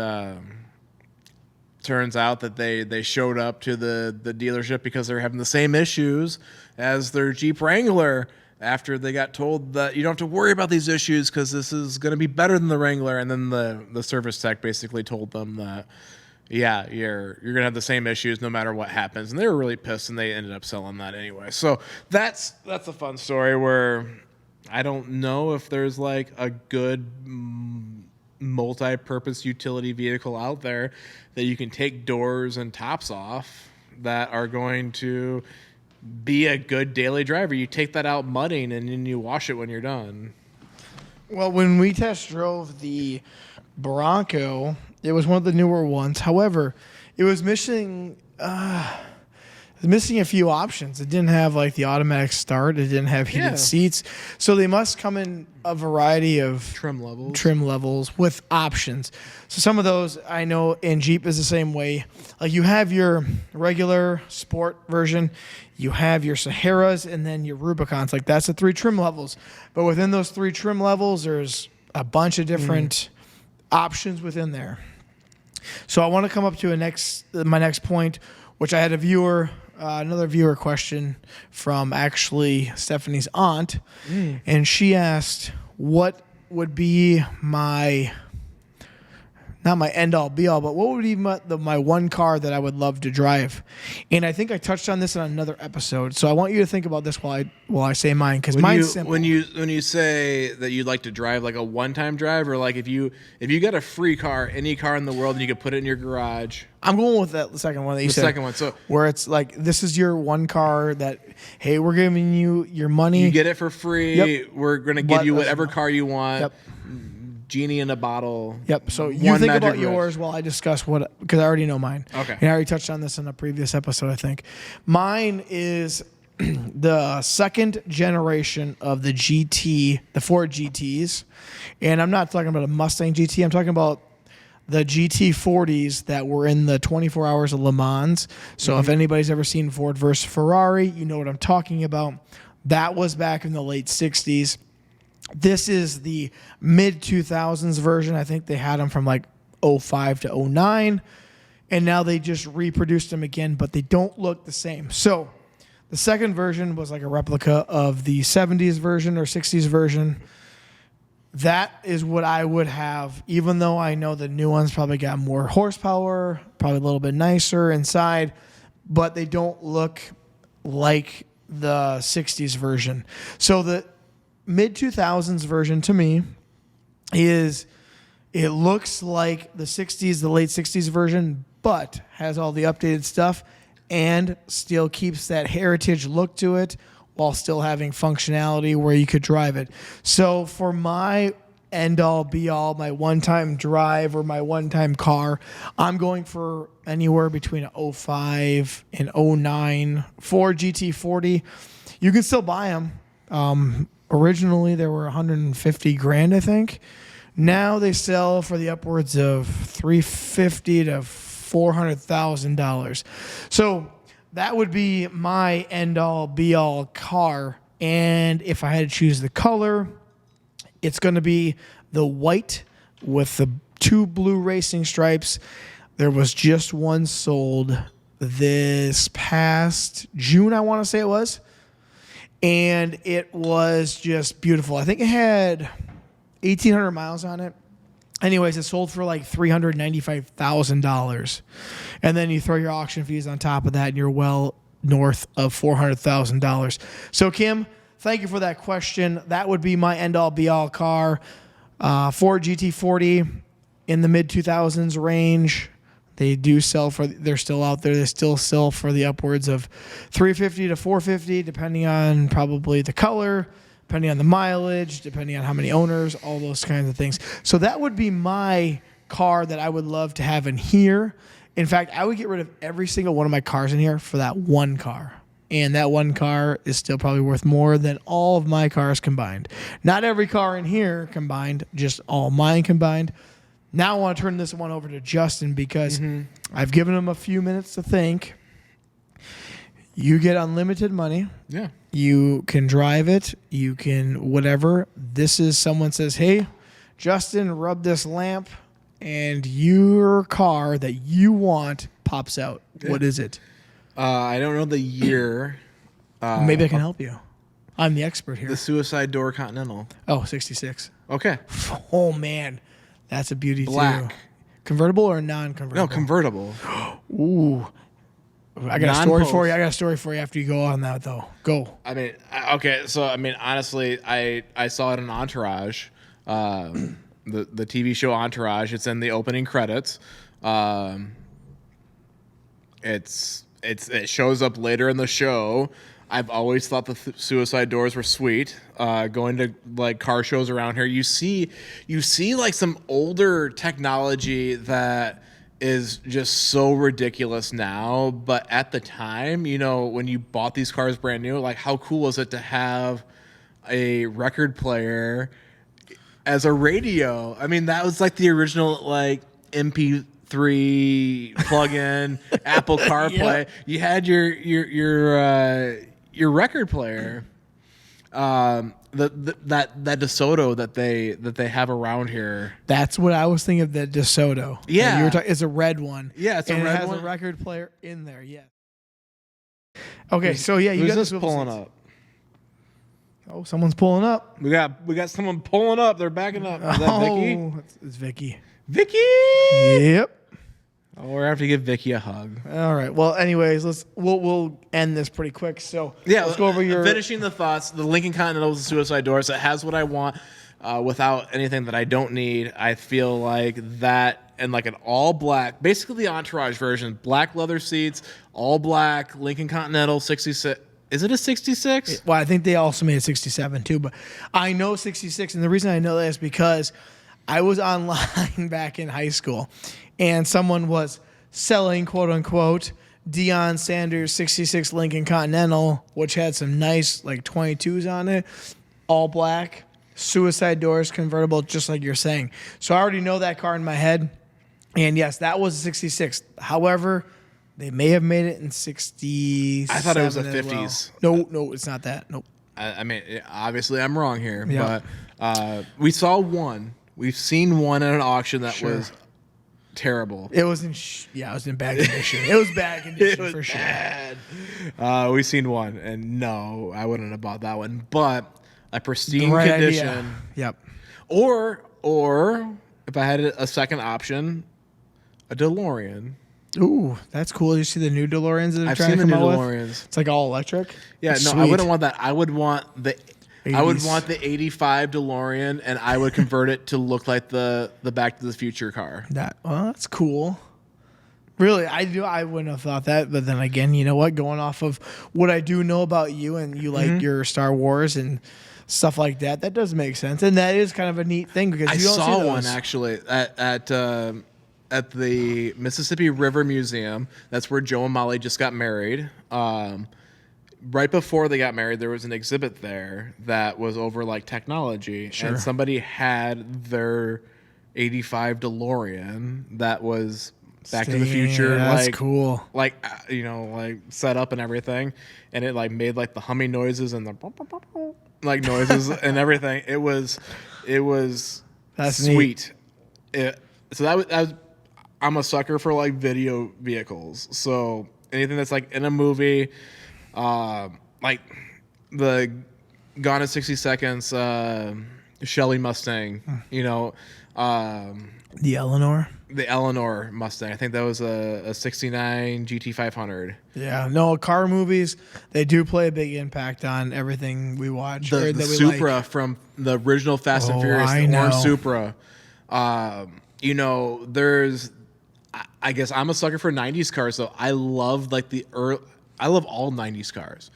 turns out that they showed up to the dealership because they're having the same issues as their Jeep Wrangler after they got told that you don't have to worry about these issues because this is going to be better than the Wrangler. And then the service tech basically told them that, yeah, you're going to have the same issues no matter what happens. And they were really pissed, and they ended up selling that anyway. So that's a fun story where I don't know if there's like a good multi-purpose utility vehicle out there that you can take doors and tops off that are going to be a good daily driver. You take that out mudding and then you wash it when you're done. Well, when we test drove the Bronco, it was one of the newer ones. However, it was missing a few options. It didn't have like the automatic start. It didn't have heated seats. So they must come in a variety of trim levels with options. So some of those I know in Jeep is the same way. Like you have your regular sport version, you have your Saharas, and then your Rubicons. Like that's the 3 trim levels. But within those 3 trim levels, there's a bunch of different options within there. So I want to come up to my next point, which I had another viewer question from actually Stephanie's aunt, and she asked what would be not my end all be all, but what would be my one car that I would love to drive? And I think I touched on this in another episode, so I want you to think about this while I say mine, because mine's simple. When you say that you'd like to drive like a one-time drive, or like if you got a free car, any car in the world, and you could put it in your garage. I'm going with the second one that you said. The second one, so where it's like this is your one car that, hey, we're giving you your money. You get it for free. Yep. We're going to give you whatever car you want. Yep. Genie in a bottle. Yep. So you think about yours while I discuss because I already know mine. Okay. And I already touched on this in a previous episode, I think. Mine is the second generation of the GT, the Ford GTs. And I'm not talking about a Mustang GT. I'm talking about the GT40s that were in the 24 Hours of Le Mans. So if anybody's ever seen Ford versus Ferrari, you know what I'm talking about. That was back in the late 60s. This is the mid-2000s version. I think they had them from like 05 to 09. And now they just reproduced them again, but they don't look the same. So the second version was like a replica of the 70s version or 60s version. That is what I would have, even though I know the new ones probably got more horsepower, probably a little bit nicer inside, but they don't look like the 60s version. So the mid-2000s version to me it looks like the 60s, the late 60s version, but has all the updated stuff and still keeps that heritage look to it while still having functionality where you could drive it. So for my end all be all, my one time drive or my one time car, I'm going for anywhere between an 05 and 09 Ford GT40. You can still buy them. Originally they were 150 grand, I think. Now they sell for the upwards of $350 to $400,000. So that would be my end all be all car. And if I had to choose the color, it's going to be the white with the 2 blue racing stripes. There was just one sold this past June, I want to say it was. And it was just beautiful. I think it had 1,800 miles on it. Anyways, it sold for like $395,000. And then you throw your auction fees on top of that, and you're well north of $400,000. So, Kim, thank you for that question. That would be my end-all, be-all car. Ford GT40 in the mid-2000s range. They do sell for, they're still out there. They still sell for the upwards of $350 to $450, depending on probably the color, depending on the mileage, depending on how many owners, all those kinds of things. So that would be my car that I would love to have in here. In fact, I would get rid of every single one of my cars in here for that one car. And that one car is still probably worth more than all of my cars combined. Not every car in here combined, just all mine combined. Now I want to turn this one over to Justin because I've given him a few minutes to think. You get unlimited money. Yeah. You can drive it. You can whatever. This is someone says, hey, Justin, rub this lamp, and your car that you want pops out. Yeah. What is it? I don't know the year. Maybe I can help you. I'm the expert here. The Suicide Door Continental. Oh, 66. Okay. Oh, man. That's a beauty, Black. too. Convertible or non-convertible? No, convertible. Ooh. I got a story for you. I got a story for you after you go on that, though. Go. I mean, okay. So, I mean, honestly, I saw it in Entourage, the TV show Entourage. It's in the opening credits. It shows up later in the show. I've always thought the Suicide Doors were sweet. Going to like car shows around here, you see like some older technology that is just so ridiculous now. But at the time, you know, when you bought these cars brand new, like how cool was it to have a record player as a radio? I mean, that was like the original like MP3 plug-in Apple CarPlay. Yep. You had your record player. That DeSoto that they have around here. That's what I was thinking of. The DeSoto. Yeah, you were talking. It's a red one. Yeah, it's a red one. It has a record player in there. Yeah. Okay, so yeah, you got this pulling up. Oh, someone's pulling up. We got someone pulling up. They're backing up. Is that Vicky? It's Vicky. Vicky. Yep. Oh, we're gonna have to give Vicky a hug. All right. Well, anyways, we'll end this pretty quick. So yeah, let's go over your finishing the thoughts. The Lincoln Continental is a Suicide Doors. It has what I want without anything that I don't need. I feel like that and like an all black, basically the Entourage version, black leather seats, all black Lincoln Continental 66. Is it a 66? Well, I think they also made a 67 too, but I know 66, and the reason I know that is because I was online back in high school, and someone was selling, quote unquote, Deion Sanders 66 Lincoln Continental, which had some nice like 22s on it, all black, Suicide Doors convertible, just like you're saying. So I already know that car in my head, and yes, that was a 66. However, they may have made it in 60s. I thought it was the 50s. Well. No, it's not that. Nope. I mean, obviously I'm wrong here, yeah. But we saw one. We've seen one at an auction that was terrible. It was in it was in bad condition. It was bad condition for bad. sure. We've seen one, and no, I wouldn't have bought that one. But a pristine condition. Idea. Yep. Or if I had a second option, a DeLorean. Ooh, that's cool. You see the new DeLoreans that they're I've trying seen to the come new out DeLoreans. with? It's like all electric. Yeah, That's no, sweet. I wouldn't want that. I would want the 80s. I would want the 85 DeLorean, and I would convert it to look like the Back to the Future car. That's cool. Really, I wouldn't have thought that, but then again, you know what? Going off of what I do know about you, and you like your Star Wars and stuff like that. That does make sense, and that is kind of a neat thing because I you don't see saw those. one actually at the Mississippi River Museum. That's where Joe and Molly just got married. Right before they got married, there was an exhibit there that was over like technology, and somebody had their '85 DeLorean that was Back to the Future. That's like, cool. Like like set up and everything, and it like made like the humming noises and the like noises and everything. It was That's sweet. So that was I'm a sucker for like video vehicles. So anything that's like in a movie, like the Gone in 60 Seconds, Shelly Mustang, The Eleanor. the Eleanor Mustang. I think that was a 69 GT500. Yeah, no, car movies, they do play a big impact on everything we watch. The that we Supra like. from the original Fast and Furious, I the orange know. Supra. There's, I guess I'm a sucker for 90s cars, so I love like I love all 90s cars.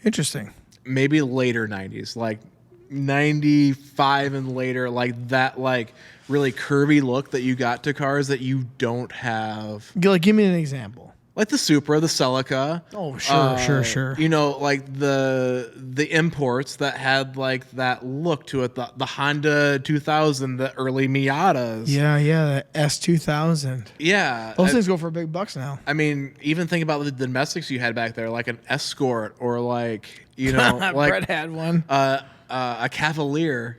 Interesting. Maybe later 90s, like 95 and later, like that, like really curvy look that you got to cars that you don't have. Give me an example. Like the Supra, the Celica. Oh, sure. Like the imports that had like that look to it, the Honda 2000, the early Miatas. Yeah, the S2000. Yeah. Those things go for big bucks now. I mean, even think about the domestics you had back there, like an Escort or like, like Brett had one. a Cavalier.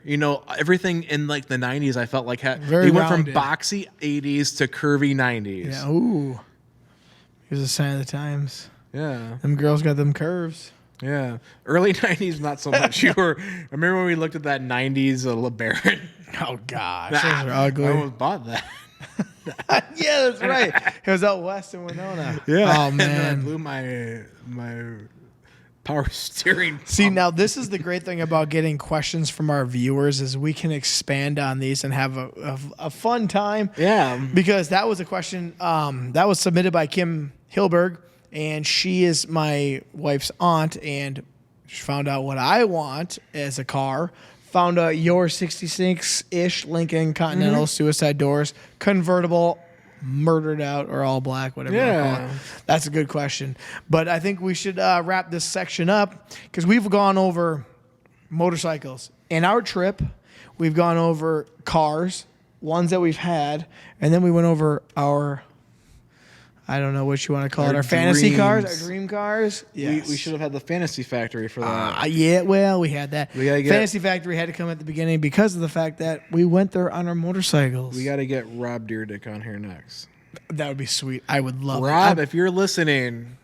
Everything in like the 90s I felt like Very they went from rounded. boxy 80s to curvy 90s. Yeah, ooh. He was a sign of the times. Yeah. Them girls got them curves. Yeah. Early 90s, not so much. I remember when we looked at that 90s LeBaron. Oh, gosh. Those are ugly. I almost bought that. Yeah, that's right. It was out west in Winona. Yeah. Oh, And then I man. blew my power steering. See, now this is the great thing about getting questions from our viewers is we can expand on these and have a fun time. Yeah. Because that was a question that was submitted by Kim Hilberg, and she is my wife's aunt, and she found out what I want as a car. Found out your 66-ish Lincoln Continental suicide doors, convertible, murdered out, or all black, whatever you want to call it. That's a good question. But I think we should wrap this section up because we've gone over motorcycles. In our trip, we've gone over cars, ones that we've had, and then we went over our, I don't know what you want to call it, our fantasy cars, our dream cars. Yes. We should have had the Fantasy Factory for that. Yeah, well, we had that. We gotta get- Fantasy Factory had to come at the beginning because of the fact that we went there on our motorcycles. We got to get Rob Deerdick on here next. That would be sweet. I would love Rob, it. if you're listening,